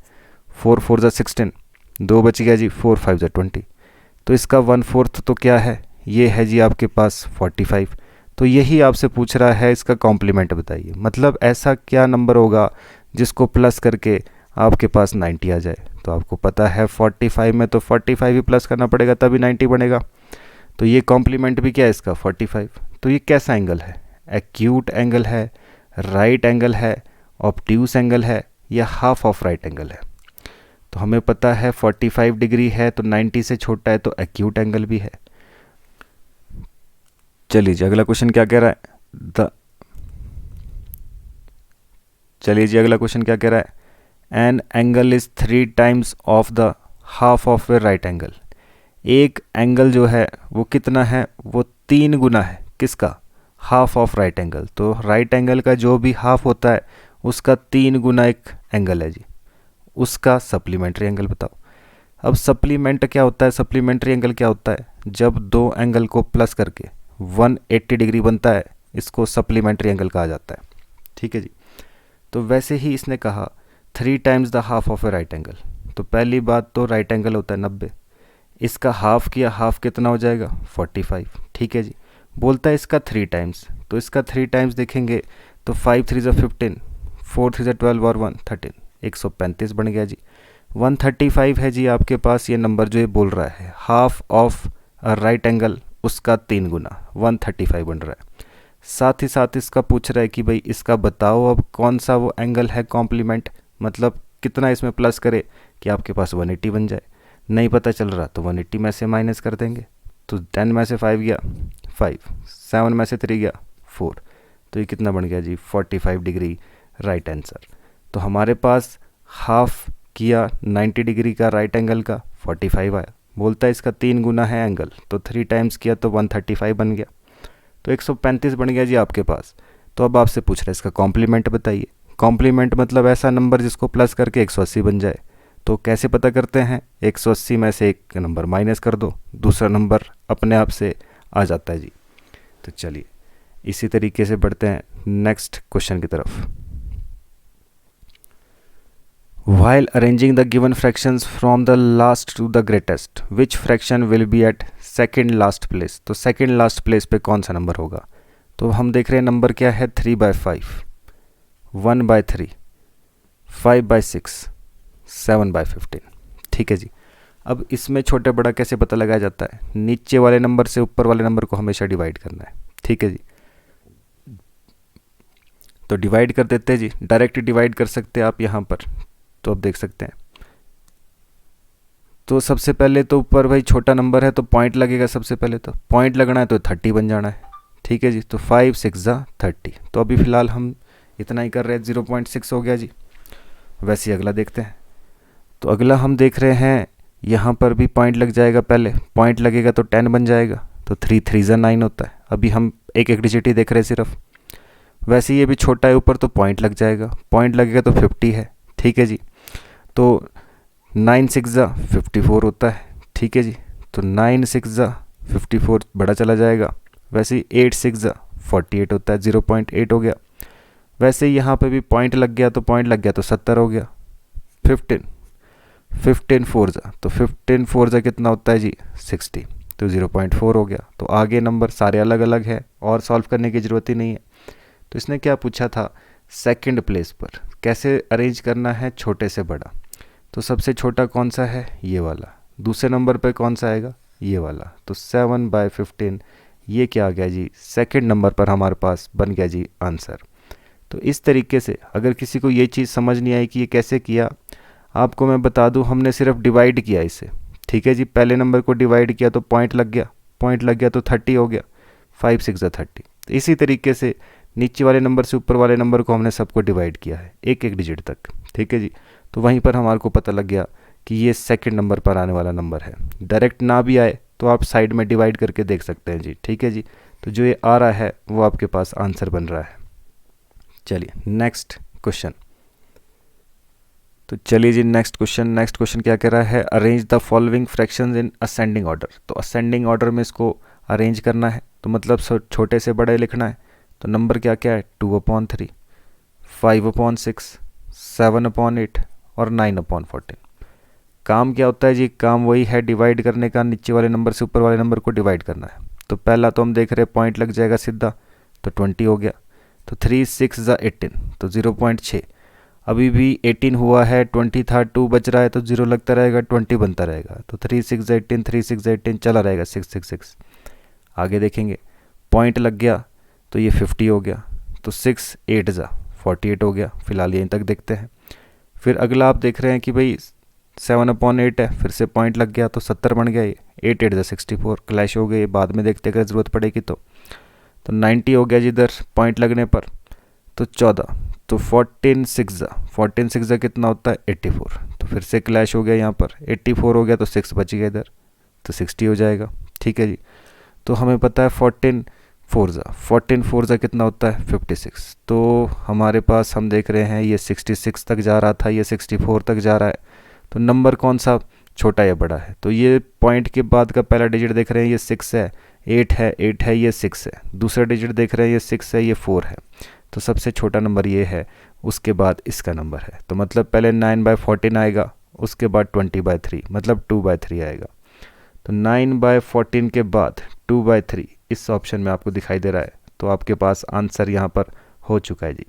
4 4 ज़ा 16, 2 बच गया जी, 4 5 ज़ा 20। तो इसका 1/4 तो क्या है, ये है जी आपके पास 45। तो यही आपसे पूछ रहा है इसका कॉम्प्लीमेंट बताइए, मतलब ऐसा क्या नंबर होगा जिसको प्लस करके आपके पास 90 आ जाए। तो आपको पता है 45 में तो 45 ही प्लस करना पड़ेगा तभी 90 बनेगा। तो ये कॉम्प्लीमेंट भी क्या है इसका 45। तो ये कैसा एंगल है, एक्यूट एंगल है, राइट एंगल है, ऑब्ट्यूस एंगल है, या हाफ ऑफ राइट एंगल है। तो हमें पता है 45 डिग्री है तो 90 से छोटा है तो एक्यूट एंगल भी है। चलिए जी अगला क्वेश्चन क्या कह रहा है, चलिए जी अगला क्वेश्चन क्या कह रहा है, an angle is 3 times of the half of A right angle. एक एंगल जो है वो कितना है, वो 3 गुना है किसका, हाफ ऑफ राइट एंगल, तो राइट एंगल का जो भी हाफ होता है उसका 3 गुना एक एंगल है जी, उसका सप्लीमेंट्री एंगल बताओ। अब सप्लीमेंट क्या होता है, सप्लीमेंट्री एंगल क्या होता है, जब दो एंगल को प्लस करके 180 डिग्री बनता है, इसको सप्लीमेंट्री एंगल कहा जाता है। ठीक है जी। तो वैसे ही इसने कहा 3 times the half of A right angle, तो पहली बात तो राइट एंगल होता है 90, इसका हाफ किया, हाफ कितना हो जाएगा 45। ठीक है जी। बोलता है इसका 3 टाइम्स, तो इसका 3 टाइम्स देखेंगे तो 5 3 ज़ा 15, 4 3 ज़ा 12 और 1 13, 135 बन गया जी। 135 है जी आपके पास ये नंबर जो ये बोल रहा है, हाफ ऑफ राइट एंगल उसका 3 गुना 135 बन रहा है। साथ ही साथ इसका पूछ रहा है कि भाई इसका बताओ अब कौन सा वो एंगल है कॉम्प्लीमेंट, मतलब कितना इसमें प्लस करे कि आपके पास 180 बन जाए। नहीं पता चल रहा तो 180 में से माइनस कर देंगे, तो 10 में से 5 गया 5, 7 में से 3 गया 4, तो ये कितना बन गया जी 45 डिग्री राइट आंसर। तो हमारे पास हाफ किया 90 डिग्री का राइट एंगल का 45 आया, बोलता है इसका 3 गुना है एंगल, तो 3 टाइम्स किया तो 135 बन गया, तो 135 बन गया जी आपके पास। तो अब आपसे पूछ रहा है इसका कॉम्प्लीमेंट बताइए। कॉम्प्लीमेंट मतलब ऐसा नंबर जिसको प्लस करके 180 बन जाए। तो कैसे पता करते हैं, 180 में से एक नंबर माइनस कर दो, दूसरा नंबर अपने आप से आ जाता है जी। तो चलिए इसी तरीके से बढ़ते हैं नेक्स्ट क्वेश्चन की तरफ। While arranging the given fractions from the last to the greatest, which fraction will be at second last place? तो second last place पे कौन सा नंबर होगा? तो हम देख रहे हैं नंबर क्या है, 3/5, 1/3, 5/6, 7/15। ठीक है जी। अब इसमें छोटे बड़ा कैसे पता लगाया जाता है, नीचे वाले नंबर से ऊपर वाले नंबर को हमेशा डिवाइड करना है। ठीक है जी। तो डिवाइड कर देते हैं जी, डायरेक्ट डिवाइड कर सकते हैं आप यहाँ पर, तो अब देख सकते हैं। तो सबसे पहले तो ऊपर भाई छोटा नंबर है तो पॉइंट लगेगा, सबसे पहले तो पॉइंट लगना है तो 30 बन जाना है। ठीक है जी। तो 5 6 ज़ा 30, तो अभी फ़िलहाल हम इतना ही कर रहे हैं, 0.6 हो गया जी। वैसे ही अगला देखते हैं। तो अगला हम देख रहे हैं यहाँ पर भी पॉइंट लग जाएगा, पहले पॉइंट लगेगा तो 10 बन जाएगा, तो 3 3 ज़ा 9 होता है। अभी हम एक एक डिजिट ही देख रहे हैं सिर्फ। वैसे ये भी छोटा है ऊपर तो पॉइंट लग जाएगा, पॉइंट लगेगा तो 50 है। ठीक है जी। तो 9 6 ज़ा 54 होता है। ठीक है जी। तो 9 6 ज़ा 54 बड़ा चला जाएगा। वैसे ही 8 6 ज़ा 48 होता है, 0.8 हो गया। वैसे ही यहाँ पे भी पॉइंट लग गया तो पॉइंट लग गया तो 70 हो गया। 15 4 ज़ा, तो 15 4 ज़ा कितना होता है जी 60, तो 0.4 हो गया। तो आगे नंबर सारे अलग अलग है और सॉल्व करने की ज़रूरत ही नहीं है। तो इसने क्या पूछा था, सेकंड प्लेस पर कैसे अरेंज करना है छोटे से बड़ा। तो सबसे छोटा कौन सा है, ये वाला। दूसरे नंबर पे कौन सा आएगा, ये वाला। तो 7/15 ये क्या आ गया जी, सेकंड नंबर पर हमारे पास बन गया जी आंसर। तो इस तरीके से अगर किसी को ये चीज़ समझ नहीं आई कि ये कैसे किया, आपको मैं बता दूं, हमने सिर्फ डिवाइड किया इसे। ठीक है जी। पहले नंबर को डिवाइड किया तो पॉइंट लग गया, पॉइंट लग गया तो 30 हो गया, 5 6 ज़ा 30। तो इसी तरीके से नीचे वाले नंबर से ऊपर वाले नंबर को हमने सबको डिवाइड किया है एक एक डिजिट तक। ठीक है जी। तो वहीं पर हमारे को पता लग गया कि ये सेकंड नंबर पर आने वाला नंबर है। डायरेक्ट ना भी आए तो आप साइड में डिवाइड करके देख सकते हैं जी। ठीक है जी। तो जो ये आ रहा है वो आपके पास आंसर बन रहा है। चलिए नेक्स्ट क्वेश्चन। तो चलिए जी नेक्स्ट क्वेश्चन क्या कह रहा है, arrange the following fractions in ascending order. तो असेंडिंग ऑर्डर में इसको अरेंज करना है, तो मतलब छोटे से बड़े लिखना है। तो नंबर क्या क्या है, 2/3, 5/6, 7/8 और 9/14। काम क्या होता है जी, काम वही है डिवाइड करने का, नीचे वाले नंबर से ऊपर वाले नंबर को डिवाइड करना है। तो पहला तो हम देख रहे हैं पॉइंट लग जाएगा सीधा, तो 20 हो गया। तो 3 6 ज़ा 18, तो 0.6। अभी भी 18 हुआ है, 20 था, 2 बच रहा है, तो 0 लगता रहेगा, 20 बनता रहेगा। तो 3 6 ज़ा 18, 3 6 ज़ा 18 चला रहेगा, 6 6 6। आगे देखेंगे पॉइंट लग गया तो ये 50 हो गया। तो 6 8 ज़ा 48 हो गया। फिलहाल यहीं तक देखते हैं। फिर अगला आप देख रहे हैं कि भाई 7/8 है, फिर से पॉइंट लग गया तो 70 बन गया। ये 8 8 ज़ा 64 क्लैश हो गए, बाद में देखते अगर ज़रूरत पड़ेगी तो 90 हो गया जिधर पॉइंट लगने पर। तो 14, तो 14 6 ज़ा कितना होता है 84। तो फिर से क्लैश हो गया यहाँ पर, 84 हो गया तो 6 बच गया इधर, तो 60 हो जाएगा। ठीक है जी। तो हमें पता है 14 4 ज़ा 14 4 ज़ा कितना होता है 56। तो हमारे पास हम देख रहे हैं ये 66 तक जा रहा था, ये 64 तक जा रहा है। तो नंबर कौन सा छोटा या बड़ा है? तो ये पॉइंट के बाद का पहला डिजिट देख रहे हैं ये 6 है, 8 है, 8 है, ये 6 है। दूसरा डिजिट देख रहे हैं ये 6 है, ये 4 है। तो सबसे छोटा नंबर ये है, उसके बाद इसका नंबर है। तो मतलब पहले 9/14 आएगा, उसके बाद 20/3 मतलब 2/3 आएगा। तो 9/14 के बाद 2/3 इस ऑप्शन में आपको दिखाई दे रहा है। तो आपके पास आंसर यहाँ पर हो चुका है जी।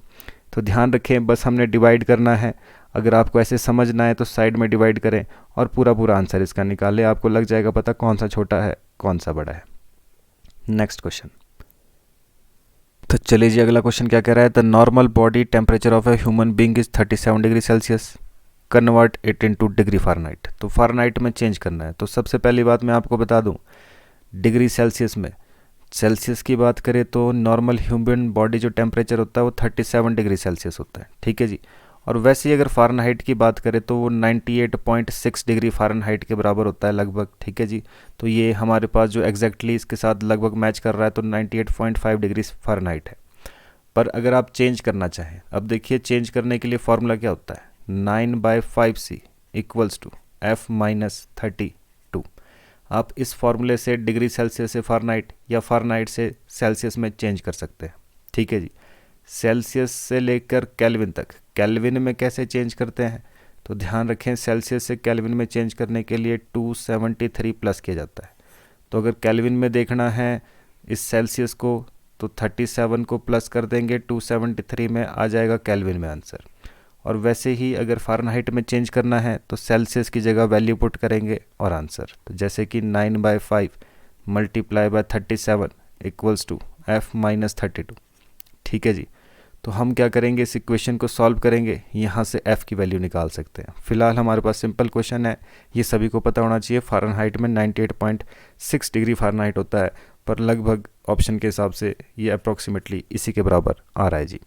तो ध्यान रखें, बस हमने डिवाइड करना है। अगर आपको ऐसे समझना है तो साइड में डिवाइड करें और पूरा पूरा आंसर इसका निकालें, आपको लग जाएगा पता कौन सा छोटा है कौन सा बड़ा है। Next question. तो चलिए जी, अगला क्वेश्चन क्या कह रहा है? The normal body temperature of a human being is 37 degree Celsius, convert it into degree Fahrenheit. तो फ़ारेनहाइट में चेंज करना है। तो सबसे पहली बात मैं आपको बता दूं, डिग्री सेल्सियस में सेल्सियस की बात करें तो नॉर्मल ह्यूमन बॉडी जो टेम्परेचर होता है वो 37 डिग्री सेल्सियस होता है, ठीक है जी। और वैसे ही अगर फ़ारेनहाइट की बात करें तो वो 98.6 डिग्री फ़ारेनहाइट के बराबर होता है लगभग, ठीक है जी। तो ये हमारे पास जो एग्जैक्टली इसके साथ लगभग मैच कर रहा है, तो 98.5 डिग्री फ़ारेनहाइट है। पर अगर आप चेंज करना चाहें, अब देखिए चेंज करने के लिए फॉर्मूला क्या होता है, 9/5c इक्वल्स टू F-32। आप इस फॉर्मूले से डिग्री सेल्सियस से फ़ारेनहाइट या फ़ारेनहाइट से सेल्सियस में चेंज कर सकते हैं, ठीक है जी। सेल्सियस से लेकर केल्विन तक, केल्विन में कैसे चेंज करते हैं? तो ध्यान रखें, सेल्सियस से केल्विन में चेंज करने के लिए 273 प्लस किया जाता है। तो अगर केल्विन में देखना है इस सेल्सियस को, तो 37 को प्लस कर देंगे 273 में, आ जाएगा केल्विन में आंसर। और वैसे ही अगर फ़ारेनहाइट में चेंज करना है तो सेल्सियस की जगह वैल्यू पुट करेंगे और आंसर। तो जैसे कि 9/5 multiply by 37 equals to F-32, ठीक है जी। तो हम क्या करेंगे, इस इक्वेशन को सॉल्व करेंगे, यहाँ से f की वैल्यू निकाल सकते हैं। फिलहाल हमारे पास सिंपल क्वेश्चन है, ये सभी को पता होना चाहिए। फ़ारेनहाइट में 98.6 डिग्री फ़ारेनहाइट होता है, पर लगभग ऑप्शन के हिसाब से ये अप्रॉक्सीमेटली इसी के बराबर आ रहा है जी।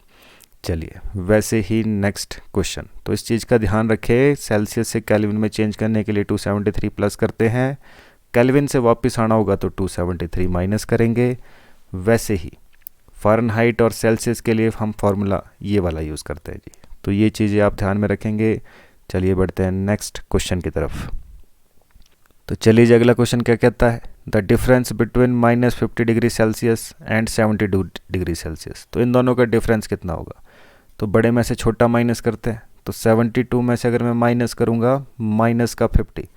चलिए, वैसे ही नेक्स्ट क्वेश्चन। तो इस चीज़ का ध्यान रखें, सेल्सियस से केल्विन में चेंज करने के लिए 273 प्लस करते हैं, केल्विन से वापस आना होगा तो 273 माइनस करेंगे। वैसे ही फ़ारेनहाइट और सेल्सियस के लिए हम फार्मूला ये वाला यूज़ करते हैं जी। तो ये चीज़ें आप ध्यान में रखेंगे। चलिए बढ़ते हैं नेक्स्ट क्वेश्चन की तरफ। तो चलिए जी, अगला क्वेश्चन क्या कहता है? The difference between -50 degree Celsius and 72 degree Celsius. तो इन दोनों का डिफरेंस कितना होगा? तो बड़े में से छोटा माइनस करते हैं। तो 72 में से अगर मैं माइनस करूँगा माइनस का 50,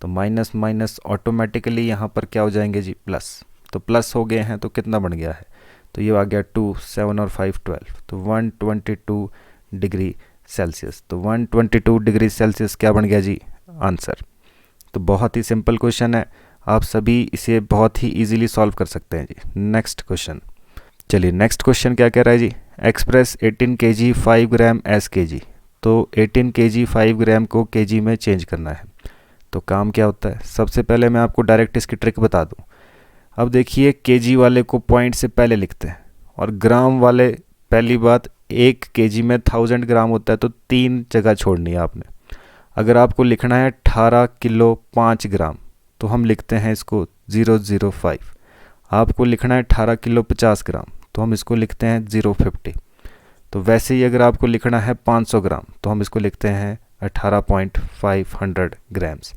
तो माइनस माइनस ऑटोमेटिकली यहाँ पर क्या हो जाएंगे जी, प्लस। तो प्लस हो गए हैं तो कितना बन गया है? तो ये आ गया 2, 7 और 5 12, तो 122 डिग्री सेल्सियस। तो 122 डिग्री सेल्सियस क्या बन गया जी, आंसर। तो बहुत ही सिंपल क्वेश्चन है, आप सभी इसे बहुत ही इजीली सॉल्व कर सकते हैं जी। Next question. चलिए नेक्स्ट क्वेश्चन क्या कह रहा है जी? Express 18 kg 5 gram as kg। तो 18 kg 5 ग्राम को kg में चेंज करना है। तो काम क्या होता है? सबसे पहले मैं आपको डायरेक्ट इसकी ट्रिक बता दूं। अब देखिए, kg वाले को पॉइंट से पहले लिखते हैं और ग्राम वाले, पहली बात 1 kg में 1000 ग्राम होता है, तो 3 जगह छोड़नी है आपने। अगर आपको लिखना है 18 किलो 5 ग्राम, तो हम लिखते हैं इसको 005। आपको लिखना है 18 किलो 50 ग्राम, तो हम इसको लिखते हैं 050। तो वैसे ही अगर आपको लिखना है 500 ग्राम, तो हम इसको लिखते हैं 18.500 ग्राम्स।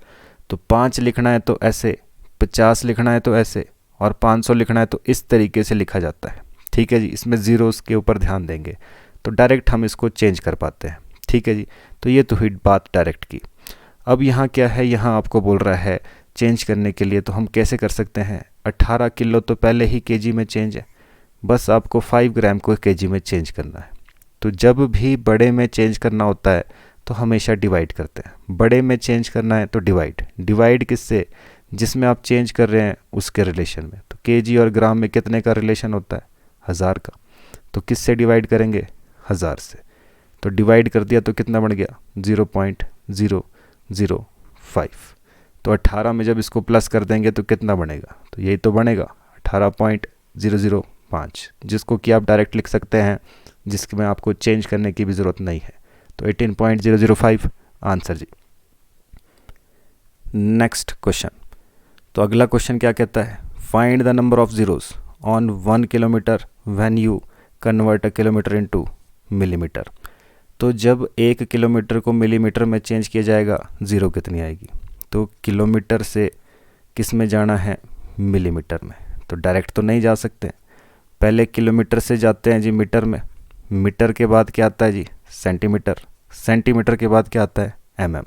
तो 5 लिखना है तो ऐसे, 50 लिखना है तो ऐसे, और 500 लिखना है तो इस तरीके से लिखा जाता है, ठीक है जी। इसमें ज़ीरोस के ऊपर ध्यान देंगे तो डायरेक्ट हम इसको चेंज कर पाते हैं, ठीक है जी। तो ये तो हुई बात डायरेक्ट की। अब यहाँ क्या है, यहाँ आपको बोल रहा है चेंज करने के लिए, तो हम कैसे कर सकते हैं? 18 किलो तो पहले ही केजी में चेंज है, बस आपको 5 ग्राम को केजी में चेंज करना है। तो जब भी बड़े में चेंज करना होता है तो हमेशा डिवाइड करते हैं। बड़े में चेंज करना है तो डिवाइड किससे? जिसमें आप चेंज कर रहे हैं उसके रिलेशन में। तो केजी और ग्राम में कितने का रिलेशन होता है? 1000 का। तो किससे डिवाइड करेंगे? 1000 से। तो डिवाइड कर दिया तो कितना बन गया? 0.005। तो 18 में जब इसको प्लस कर देंगे तो कितना बनेगा? तो यही तो बनेगा 18.005, जिसको कि आप डायरेक्ट लिख सकते हैं, जिसमें आपको चेंज करने की भी ज़रूरत नहीं है। तो 18.005 आंसर जी। Next question. तो अगला क्वेश्चन क्या कहता है? Find the number of zeros on 1 kilometre when you convert a kilometre into millimetre. तो जब 1 किलोमीटर को मिलीमीटर में चेंज किया जाएगा, ज़ीरो कितनी आएगी? तो किलोमीटर से किस में जाना है? मिलीमीटर में। तो डायरेक्ट तो नहीं जा सकते, पहले किलोमीटर से जाते हैं जी मीटर में, मीटर के बाद क्या आता है जी? सेंटीमीटर, सेंटीमीटर के बाद क्या आता है? एमएम।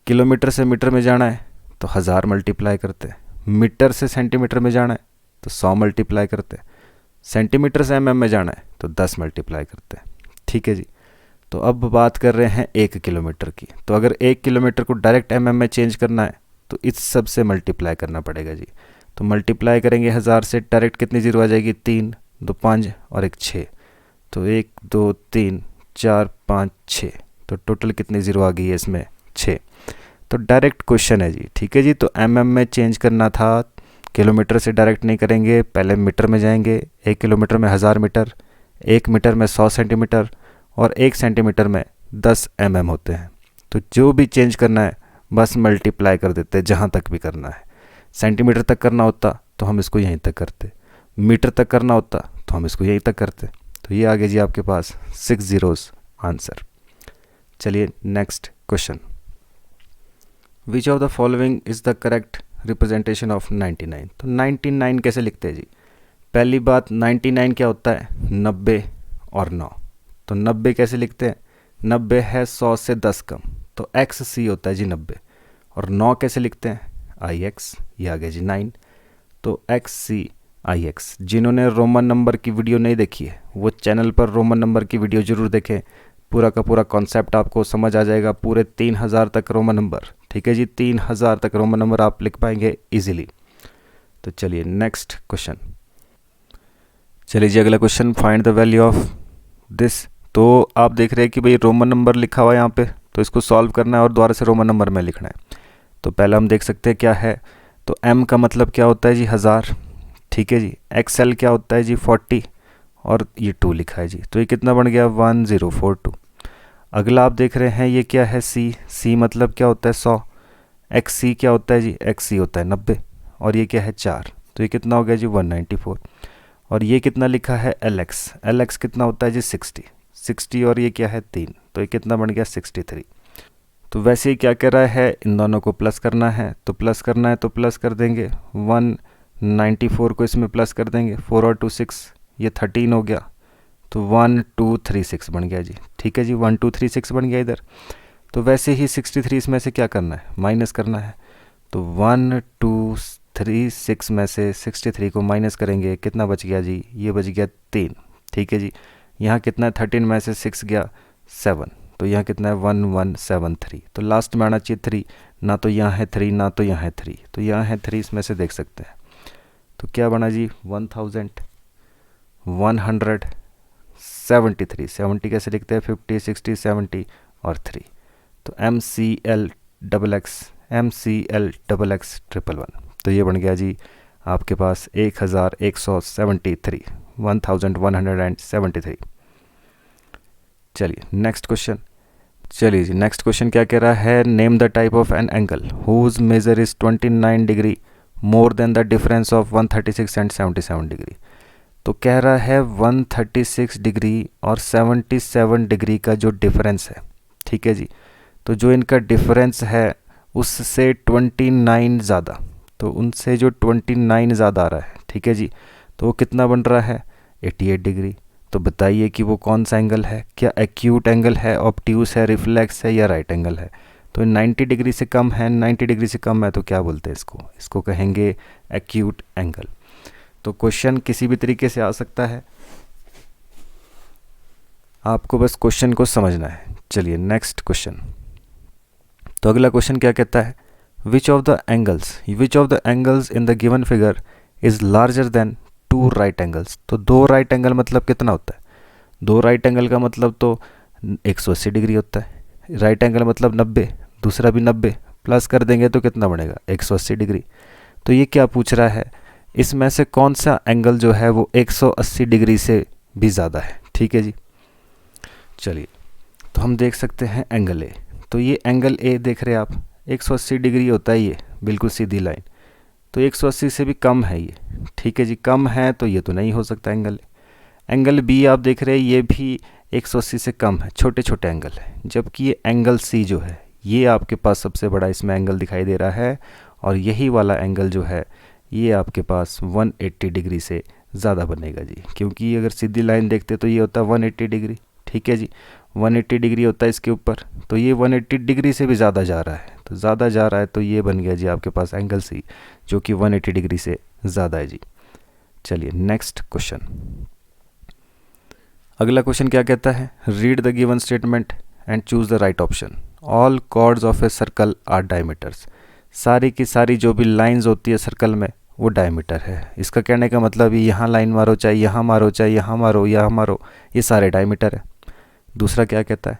किलोमीटर से मीटर में जाना है तो 1000 मल्टीप्लाई करते हैं, मीटर से सेंटीमीटर में जाना है तो 100 मल्टीप्लाई करते हैं, सेंटीमीटर से एमएम में जाना है तो 10 मल्टीप्लाई करते हैं। ठीक है जी। तो अब बात कर रहे हैं 1 किलोमीटर की। तो अगर 1 किलोमीटर को डायरेक्ट एमएम में चेंज करना है तो इस सब से मल्टीप्लाई करना पड़ेगा जी। तो मल्टीप्लाई करेंगे 1000 से, डायरेक्ट कितनी जीरो आ जाएगी? 3, 2 5 और 1 6। तो 1 2 3 4 5 6, तो टोटल कितनी ज़ीरो आ गई है इसमें? 6। तो डायरेक्ट क्वेश्चन है जी। ठीक है जी। तो एमएम में चेंज करना था, किलोमीटर से डायरेक्ट नहीं करेंगे, पहले मीटर में जाएंगे। 1 किलोमीटर में 1000 मीटर, 1 मीटर में 100 सेंटीमीटर और 1 सेंटीमीटर में 10 एमएम होते हैं। तो जो भी चेंज करना है बस मल्टीप्लाई कर देते हैं, जहाँ तक भी करना है। सेंटीमीटर तक करना होता तो हम इसको यहीं तक करते, मीटर तक करना होता तो हम इसको यहीं तक करते। तो ये आ गया जी आपके पास 6 ज़ीरोज़ आंसर। चलिए next question. Which of the following is the correct representation of 99? तो 99 कैसे लिखते हैं जी? पहली बात, 99 क्या होता है? 90 और 9। तो 90 कैसे लिखते हैं? 90 है 100 से 10 कम, तो XC होता है जी 90। और 9 कैसे लिखते हैं? IX। ये आ गया जी 9। तो XC IX। जिन्होंने रोमन नंबर की वीडियो नहीं देखी है वो चैनल पर रोमन नंबर की वीडियो ज़रूर देखें, पूरा का पूरा कॉन्सेप्ट आपको समझ आ जाएगा। पूरे 3000 तक रोमन नंबर। ठीक है जी, 3000 तक रोमन नंबर आप लिख पाएंगे इजीली। तो चलिए नेक्स्ट क्वेश्चन। चलिए जी अगला question, find the value of this. तो आप देख रहे हैं कि भाई रोमन नंबर लिखा हुआ है यहाँ पे, तो इसको सॉल्व करना है और दोबारा से रोमन नंबर में लिखना है। तो पहला हम देख सकते हैं क्या है। तो M का मतलब क्या होता है जी? 1000। ठीक है जी। XL क्या होता है जी? 40 और ये 2 लिखा है जी। तो ये कितना बन गया? 1042। अगला आप देख रहे हैं ये क्या है? C मतलब क्या होता है? 100। XC क्या होता है जी? XC होता है 90 और ये क्या है? 4। तो ये कितना हो गया जी? 194। और ये कितना लिखा है? LX कितना होता है जी? 60 और ये क्या है? 3। तो ये कितना बन गया? 63। तो वैसे ही क्या कह रहा है? इन दोनों को प्लस करना है, तो प्लस करना है तो प्लस कर देंगे। 194 को इसमें प्लस कर देंगे, 4 और 2 6, ये 13 हो गया। तो 1236 बन गया जी। ठीक है जी, 1236 बन गया इधर। तो वैसे ही 63 इसमें से क्या करना है? माइनस करना है। तो 1236 में से 63 को माइनस करेंगे, कितना बच गया जी? ये बच गया 3। ठीक है जी। यहाँ कितना है? 13 में से 6 गया 7, तो यहाँ कितना है? 1173। तो लास्ट में आना चाहिए 3, ना तो यहाँ है 3 ना तो यहाँ है 3, तो यहाँ है 3, इसमें से देख सकते हैं। तो क्या बना जी? 1173। 70 कैसे लिखते हैं? 50 60 70 और 3। तो MCL XX 111। तो ये बन गया जी आपके पास 1173, 1173। चलिए नेक्स्ट क्वेश्चन। चलिए जी नेक्स्ट क्वेश्चन क्या कह रहा है? Name the type of an angle whose measure is 29 degree more than the difference of 136 and 77 degree. तो कह रहा है 136 डिग्री और 77 डिग्री का जो डिफरेंस है, ठीक है जी, तो जो इनका डिफरेंस है उससे 29 ज़्यादा, तो उनसे जो 29 ज़्यादा आ रहा है, ठीक है जी, तो वो कितना बन रहा है? 88 डिग्री। तो बताइए कि वो कौन सा एंगल है? क्या एक्यूट एंगल है, ऑब्ट्यूस है, रिफ्लेक्स है या राइट एंगल है? तो 90 डिग्री से कम है, 90 डिग्री से कम है तो क्या बोलते हैं इसको? इसको कहेंगे एक्यूट एंगल। तो क्वेश्चन किसी भी तरीके से आ सकता है, आपको बस क्वेश्चन को समझना है। चलिए नेक्स्ट क्वेश्चन। तो अगला क्वेश्चन क्या कहता है? Which of the angles in the given figure is larger than 2 right angles. तो 2 राइट एंगल मतलब कितना होता है? 2 राइट एंगल का मतलब तो 180 डिग्री होता है। राइट एंगल मतलब 90, दूसरा भी 90, प्लस कर देंगे तो कितना बनेगा? 180 डिग्री। तो ये क्या पूछ रहा है? इसमें से कौन सा एंगल जो है वो 180 डिग्री से भी ज़्यादा है, ठीक है जी। चलिए तो हम देख सकते हैं एंगल ए। तो ये एंगल ए देख रहे हैं आप, 180 डिग्री होता है ये, बिल्कुल सीधी लाइन। तो 180 से भी कम है ये, ठीक है जी, कम है तो ये तो नहीं हो सकता एंगल। एंगल बी आप देख रहे हैं ये भी 180 से कम है, छोटे छोटे एंगल है, जबकि ये एंगल सी जो है ये आपके पास सबसे बड़ा इसमें एंगल दिखाई दे रहा है, और यही वाला एंगल जो है ये आपके पास 180 डिग्री से ज़्यादा बनेगा जी, क्योंकि अगर सीधी लाइन देखते तो ये होता है 180 डिग्री, ठीक है जी, 180 डिग्री होता है इसके ऊपर, तो ये 180 डिग्री से भी ज़्यादा जा रहा है, तो ज़्यादा जा रहा है तो ये बन गया जी आपके पास एंगल सी, जो कि 180 डिग्री से ज़्यादा है जी। चलिए नेक्स्ट क्वेश्चन। अगला क्वेश्चन क्या कहता है, read the given statement and choose the right option. All chords of a circle are diameters. सारी की सारी जो भी लाइंस होती है सर्कल में वो डायमीटर है। इसका कहने का मतलब ये यहाँ लाइन मारो, चाहे यहाँ मारो, चाहे यहाँ मारो, यहाँ मारो, ये सारे डायमीटर है। दूसरा क्या कहता है,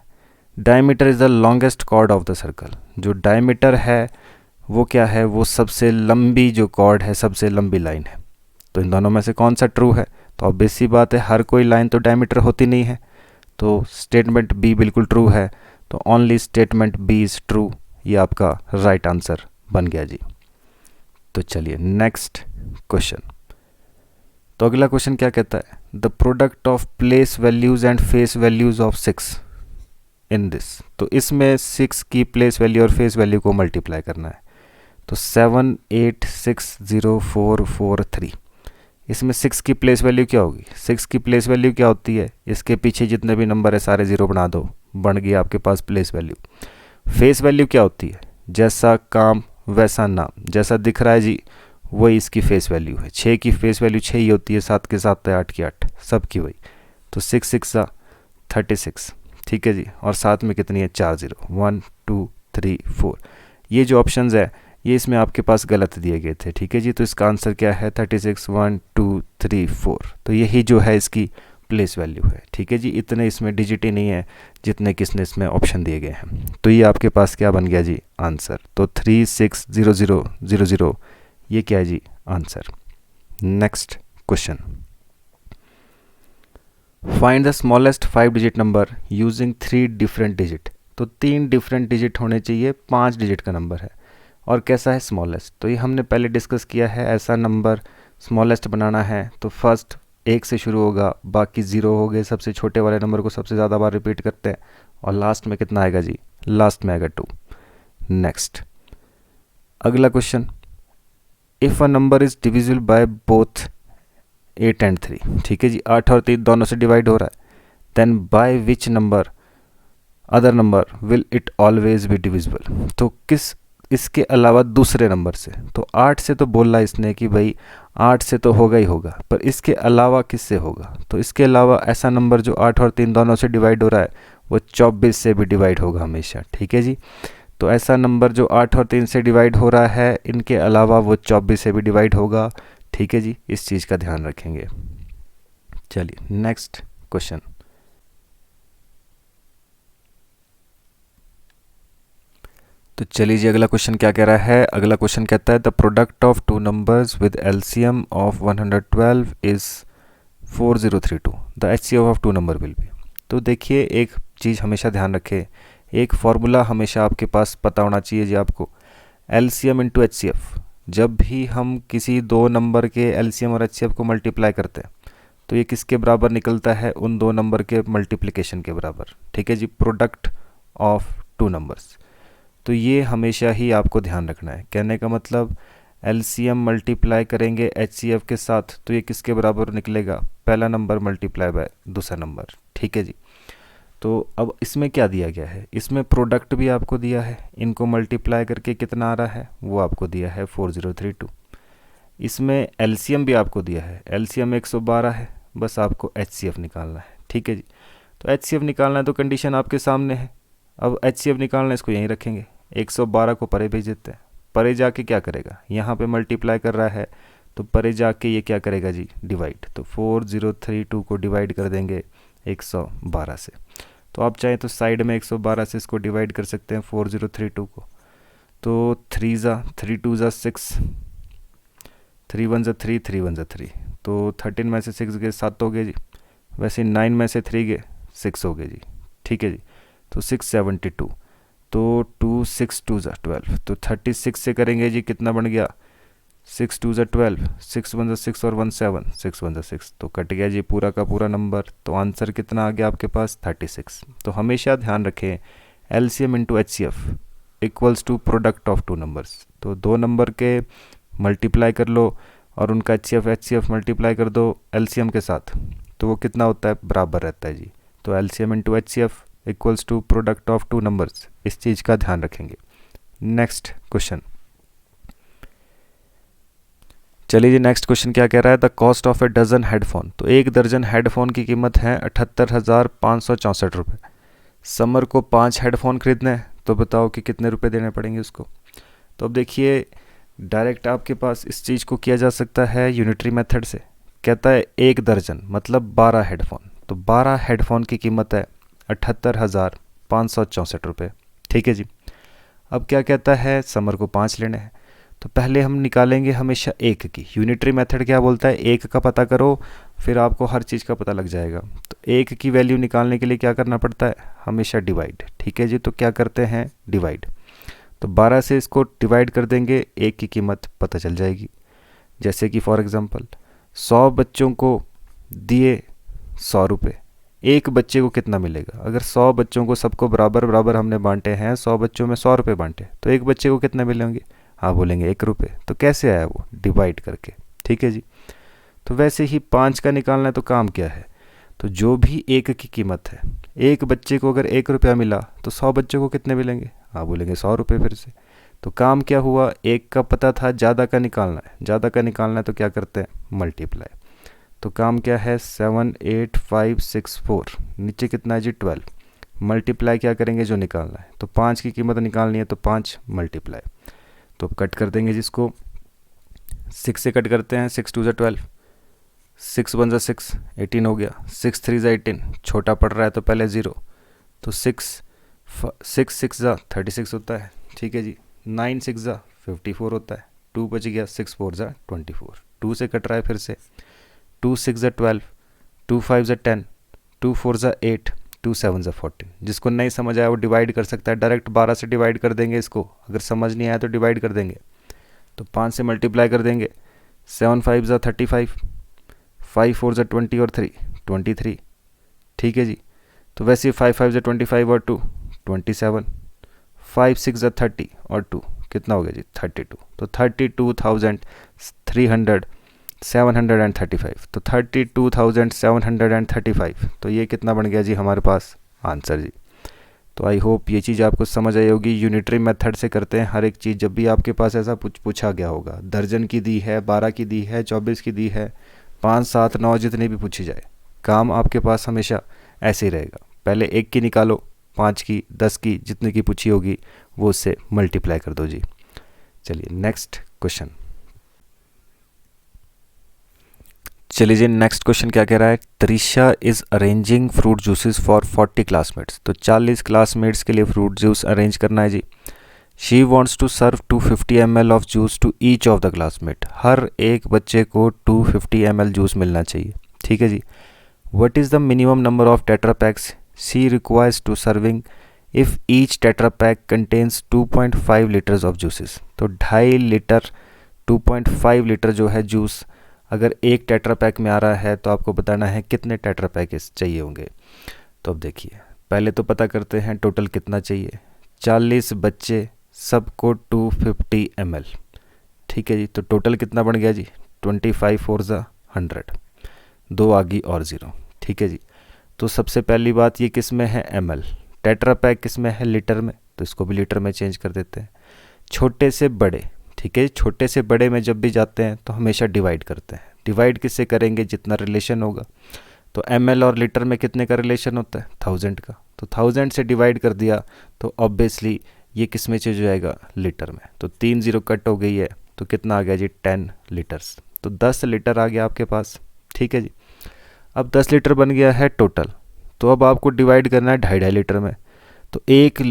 diameter is the longest chord of the circle. जो डायमीटर है वो क्या है, वो सबसे लंबी जो कॉर्ड है, सबसे लंबी लाइन है। तो इन दोनों में से कौन सा ट्रू है, तो ऑब्वियस सी बात है हर कोई लाइन तो डायमीटर होती नहीं है, तो स्टेटमेंट बी बिल्कुल ट्रू है, तो only statement B is true, ये आपका राइट आंसर बन गया जी। तो चलिए नेक्स्ट क्वेश्चन। तो अगला क्वेश्चन क्या कहता है, the product of place values and face values of 6 in this. तो इसमें 6 की प्लेस वैल्यू और फेस वैल्यू को मल्टीप्लाई करना है। तो 7 8 6 0 4 4 3, इसमें 6 की प्लेस वैल्यू क्या होगी, 6 की प्लेस वैल्यू क्या होती है, इसके पीछे जितने भी नंबर है सारे ज़ीरो बना दो, बन गई आपके पास प्लेस वैल्यू। फेस वैल्यू क्या होती है, जैसा काम वैसा नाम, जैसा दिख रहा है जी वही इसकी फेस वैल्यू है। 6 की फेस वैल्यू 6 ही होती है, 7 के 7 है, 8 की 8, सब की वही। तो 6 6 36, ठीक है जी, और साथ में कितनी है 4 0, 1 2 3 4। ये जो ऑप्शंस है ये इसमें आपके पास गलत दिए गए थे, ठीक है जी, तो इसका आंसर क्या है 36 1 2 3 4। तो यही जो है इसकी प्लेस वैल्यू है, ठीक है जी, इतने इसमें डिजिट ही नहीं है जितने किसने इसमें ऑप्शन दिए गए हैं। तो ये आपके पास क्या बन गया जी आंसर, तो 3 6 0 0 0 0 ये क्या है जी answer. Next question, find the smallest 5 digit number using 3 different digit. तो 3 डिफरेंट डिजिट होने चाहिए, 5 डिजिट का नंबर है, और कैसा है स्मॉलेस्ट। तो ये हमने पहले डिस्कस किया है, ऐसा नंबर स्मॉलेस्ट बनाना है तो फर्स्ट 1 से शुरू होगा, बाकी 0 हो गए, सबसे छोटे वाले नंबर को सबसे ज़्यादा बार रिपीट करते हैं, और लास्ट में कितना आएगा जी, लास्ट में आएगा 2। नेक्स्ट अगला question, if a number is divisible by both 8 and 3, ठीक है जी, 8 और 3 दोनों से डिवाइड हो रहा है, then by which number other number will it always be divisible. तो किस इसके अलावा दूसरे नंबर से, तो 8 से तो बोला इसने कि भाई 8 से तो होगा ही होगा, पर इसके अलावा किससे होगा, तो इसके अलावा ऐसा नंबर जो 8 और 3 दोनों से डिवाइड हो रहा है वो 24 से भी डिवाइड होगा हमेशा, ठीक है जी। तो ऐसा नंबर जो 8 और 3 से डिवाइड हो रहा है इनके अलावा वो 24 से भी डिवाइड होगा, ठीक है जी, इस चीज़ का ध्यान रखेंगे। चलिए नेक्स्ट क्वेश्चन, तो चलिए जी अगला क्वेश्चन क्या कह रहा है। अगला क्वेश्चन कहता है the product of 2 numbers with LCM of 112 is 4032, the HCF of 2 number will be. तो देखिए एक चीज़ हमेशा ध्यान रखें, एक फार्मूला हमेशा आपके पास पता होना चाहिए जी आपको, एलसीएम इंटू एचसीएफ। जब भी हम किसी 2 नंबर के एलसीएम और एचसीएफ को मल्टीप्लाई करते हैं तो ये किसके बराबर निकलता है, उन 2 नंबर के मल्टीप्लिकेशन के बराबर, ठीक है जी, प्रोडक्ट ऑफ 2 नंबर्स। तो ये हमेशा ही आपको ध्यान रखना है। कहने का मतलब एलसीएम मल्टीप्लाई करेंगे एचसीएफ के साथ तो ये किसके बराबर निकलेगा, पहला नंबर मल्टीप्लाई बाय दूसरा नंबर, ठीक है जी। तो अब इसमें क्या दिया गया है, इसमें प्रोडक्ट भी आपको दिया है, इनको मल्टीप्लाई करके कितना आ रहा है वो आपको दिया है 4032। इसमें एलसीएम भी आपको दिया है, एलसीएम 112 है, बस आपको एचसीएफ निकालना है, ठीक है जी। तो एचसीएफ निकालना है तो कंडीशन आपके सामने है, अब एचसीएफ निकालना है, इसको यहीं रखेंगे, 112 को परे भेज देते हैं, परे जाके क्या करेगा, यहाँ पे मल्टीप्लाई कर रहा है तो परे जाके ये क्या करेगा जी डिवाइड, तो 4032 को डिवाइड कर देंगे 112 से। तो आप चाहें तो साइड में 112 से इसको डिवाइड कर सकते हैं 4032 को, तो 3 ज़ा 3 2 ज़ा 6, 3 1 ज़ा 3, 3 1 ज़ा 3, तो 13 में से 6 गए 7 हो गए जी, वैसे 9 में से 3 गए 6 हो गए जी, ठीक है जी। तो 672, तो 2 6 2 ज़ा 12, तो 36 से करेंगे जी कितना बन गया 6 2 12, 6 1 6 और 1 7, 6 1 6, तो कट गया जी पूरा का पूरा नंबर। तो आंसर कितना आ गया आपके पास 36। तो हमेशा ध्यान रखें LCM into HCF equals to product of two numbers. तो दो नंबर के मल्टीप्लाई कर लो और उनका एचसीएफ मल्टीप्लाई कर दो एलसीएम के साथ, तो वो कितना होता है, बराबर रहता है जी। तो LCM into HCF equals to product of two numbers, इस चीज़ का ध्यान रखेंगे। नेक्स्ट क्वेश्चन, चलिए जी नेक्स्ट क्वेश्चन क्या कह रहा है, the cost of a dozen headphone. तो एक दर्जन हेडफोन की कीमत है 78,564 रुपये। समर को 5 हेडफोन खरीदने हैं, तो बताओ कि कितने रुपए देने पड़ेंगे उसको। तो अब देखिए डायरेक्ट आपके पास इस चीज़ को किया जा सकता है यूनिटरी मेथड से। कहता है एक दर्जन मतलब 12 हेडफोन, तो 12 हेडफोन की कीमत है 78,564 रुपये। ठीक है जी। अब क्या कहता है, समर को 5 लेने हैं, तो पहले हम निकालेंगे हमेशा एक की। यूनिटरी मेथड क्या बोलता है, एक का पता करो फिर आपको हर चीज़ का पता लग जाएगा। तो एक की वैल्यू निकालने के लिए क्या करना पड़ता है, हमेशा डिवाइड। ठीक है जी, तो क्या करते हैं, डिवाइड। तो 12 से इसको डिवाइड कर देंगे, एक की कीमत पता चल जाएगी। जैसे कि फॉर एग्ज़ाम्पल 100 बच्चों को दिए 100 रुपये, एक बच्चे को कितना मिलेगा। अगर 100 बच्चों को सबको बराबर बराबर हमने बांटे हैं, 100 बच्चों में 100 रुपये बांटे, तो एक बच्चे को कितने मिलेंगे, हाँ बोलेंगे 1 रुपये। तो कैसे आया वो, डिवाइड करके। ठीक है जी। तो वैसे ही 5 का निकालना है, तो काम क्या है, तो जो भी एक की कीमत है, एक बच्चे को अगर 1 रुपया मिला तो 100 बच्चों को कितने मिलेंगे, हाँ बोलेंगे 100 रुपये फिर से। तो काम क्या हुआ, एक का पता था, ज़्यादा का निकालना है, ज़्यादा का निकालना है तो क्या करते हैं, मल्टीप्लाई। तो काम क्या है 78564, नीचे कितना है जी 12, मल्टीप्लाई क्या करेंगे जो निकालना है। तो 5 की कीमत निकालनी है तो 5 मल्टीप्लाई। तो अब कट कर देंगे जिसको, 6 से कट करते हैं, 6 2 12, 6 1 6, 18 हो गया, 6 3 18, छोटा पड़ रहा है तो पहले 0, तो 6 6 36 होता है। ठीक है जी। 9 6 54 होता है, 2 बच गया, 6 4 24, 2 से कट रहा है फिर से, 2 6 12, 2 5 10, 2 4 8, 2 7 14। जिसको नहीं समझ आया वो डिवाइड कर सकता है, डायरेक्ट 12 से डिवाइड कर देंगे इसको। अगर समझ नहीं आया तो डिवाइड कर देंगे, तो 5 से मल्टीप्लाई कर देंगे, 7 5 35, 5 4 20 और 3 23। ठीक है जी। तो वैसे 5 5 25 और 2 27, 5 6 30 और 2 कितना हो गया जी 32। तो 32,735, तो 32,735, तो ये कितना बन गया जी हमारे पास आंसर जी। तो आई होप ये चीज़ आपको समझ आई होगी। यूनिटरी मेथड से करते हैं हर एक चीज़। जब भी आपके पास ऐसा पूछा गया होगा, दर्जन की दी है, 12 की दी है, 24 की दी है, 5 7 9 जितनी भी पूछी जाए, काम आपके पास हमेशा ऐसे ही रहेगा। पहले एक की निकालो, 5 की, 10 की, जितनी की पूछी होगी वो उससे मल्टीप्लाई कर दो जी। चलिए नेक्स्ट क्वेश्चन, चलिए जी नेक्स्ट क्वेश्चन क्या कह रहा है, Trisha is arranging fruit juices for 40 classmates. तो 40 क्लासमेट्स के लिए फ्रूट जूस अरेंज करना है जी। She wants to serve 250 ml of juice to each of the classmate. हर एक बच्चे को 250 ml जूस मिलना चाहिए। ठीक है जी। What is the minimum number of tetra packs she requires to serving if each tetra pack contains 2.5 litres of juices. तो 2.5 लीटर 2.5 लीटर जो है जूस अगर एक टेट्रा पैक में आ रहा है, तो आपको बताना है कितने टेट्रा पैक चाहिए होंगे। तो अब देखिए पहले तो पता करते हैं टोटल कितना चाहिए। 40 बच्चे, सबको 250 ml। ठीक है जी। तो टोटल कितना बन गया जी 25 4 100, 2 आ गई और 0। ठीक है जी। तो सबसे पहली बात ये किस में है ml, टेट्रा पैक किस में है लीटर में, तो इसको भी लीटर में चेंज कर देते हैं। छोटे से बड़े, ठीक है, छोटे से बड़े में जब भी जाते हैं तो हमेशा डिवाइड करते हैं। डिवाइड किससे करेंगे, जितना रिलेशन होगा। तो ml और लीटर में कितने का रिलेशन होता है, 1000 का। तो 1000 से डिवाइड कर दिया तो ऑब्वियसली ये किस में चेंज हो जाएगा, लीटर में। तो 3 0 कट हो गई है, तो कितना आ गया जी 10 लीटर्स। तो 10 लीटर आ गया आपके पास। ठीक है जी। अब 10 लीटर बन गया है टोटल। तो अब आपको डिवाइड करना है 2.5 लीटर में। तो एक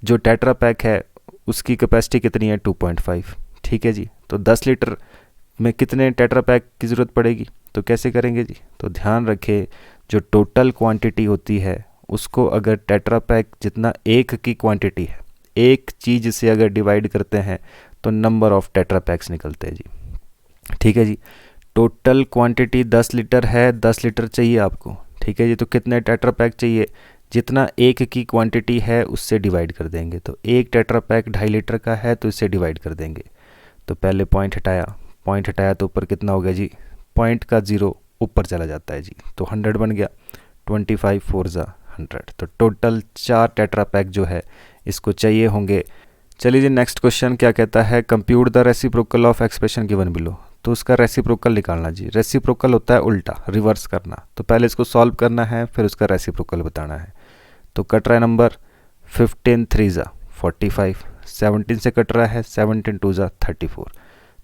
जो टेट्रा पैक है उसकी कैपेसिटी कितनी है 2.5। ठीक है जी। तो 10 लीटर में कितने टेट्रा पैक की ज़रूरत पड़ेगी, तो कैसे करेंगे जी। तो ध्यान रखें जो टोटल क्वांटिटी होती है उसको अगर टेट्रा पैक जितना एक की क्वांटिटी है, एक चीज़ से अगर डिवाइड करते हैं तो नंबर ऑफ़ टेट्रा पैक्स निकलते हैं जी। ठीक है जी। टोटल क्वांटिटी 10 लीटर है, 10 लीटर चाहिए आपको। ठीक है जी। तो कितने टेट्रा पैक चाहिए? जितना एक की क्वांटिटी है उससे डिवाइड कर देंगे। तो एक टेट्रा पैक 2.5 लीटर का है तो इससे डिवाइड कर देंगे। तो पहले पॉइंट हटाया तो ऊपर कितना हो गया जी? पॉइंट का 0 ऊपर चला जाता है जी, तो 100 बन गया। 25 4 ज़ा 100। तो टोटल 4 टेट्रा पैक जो है इसको चाहिए होंगे। चलिए जी, नेक्स्ट क्वेश्चन क्या कहता है? Compute the reciprocal of expression given below. तो उसका रेसिप्रोकल निकालना जी। रेसिप्रोकल होता है उल्टा, रिवर्स करना। तो पहले इसको सॉल्व करना है, फिर उसका रेसिप्रोकल बताना है। तो कट रहा है नंबर 15 3 ज़ा 45, 17 से कट रहा है, 17 2 ज़ा 34।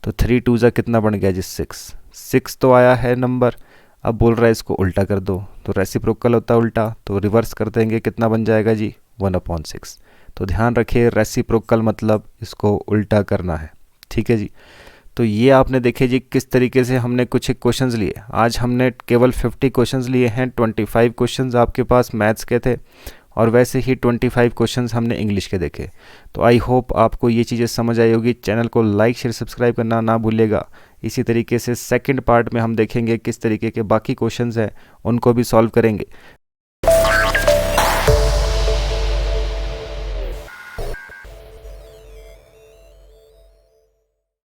तो 3 2 ज़ा कितना बन गया जी? 6 तो आया है नंबर। अब बोल रहा है इसको उल्टा कर दो। तो रेसिप्रोकल होता है उल्टा, तो रिवर्स कर देंगे, कितना बन जाएगा जी? 1/6। तो ध्यान रखिए, रेसिप्रोकल मतलब इसको उल्टा करना है। ठीक है जी। तो ये आपने देखे जी किस तरीके से हमने कुछ एक क्वेश्चंस लिए। आज हमने केवल 50 क्वेश्चंस लिए हैं। 25 क्वेश्चंस आपके पास मैथ्स के थे और वैसे ही 25 क्वेश्चंस हमने इंग्लिश के देखे। तो आई होप आपको ये चीज़ें समझ आई होगी। चैनल को लाइक शेयर सब्सक्राइब करना ना भूलिएगा। इसी तरीके से सेकंड पार्ट में हम देखेंगे किस तरीके के बाकी क्वेश्चंस हैं, उनको भी सॉल्व करेंगे।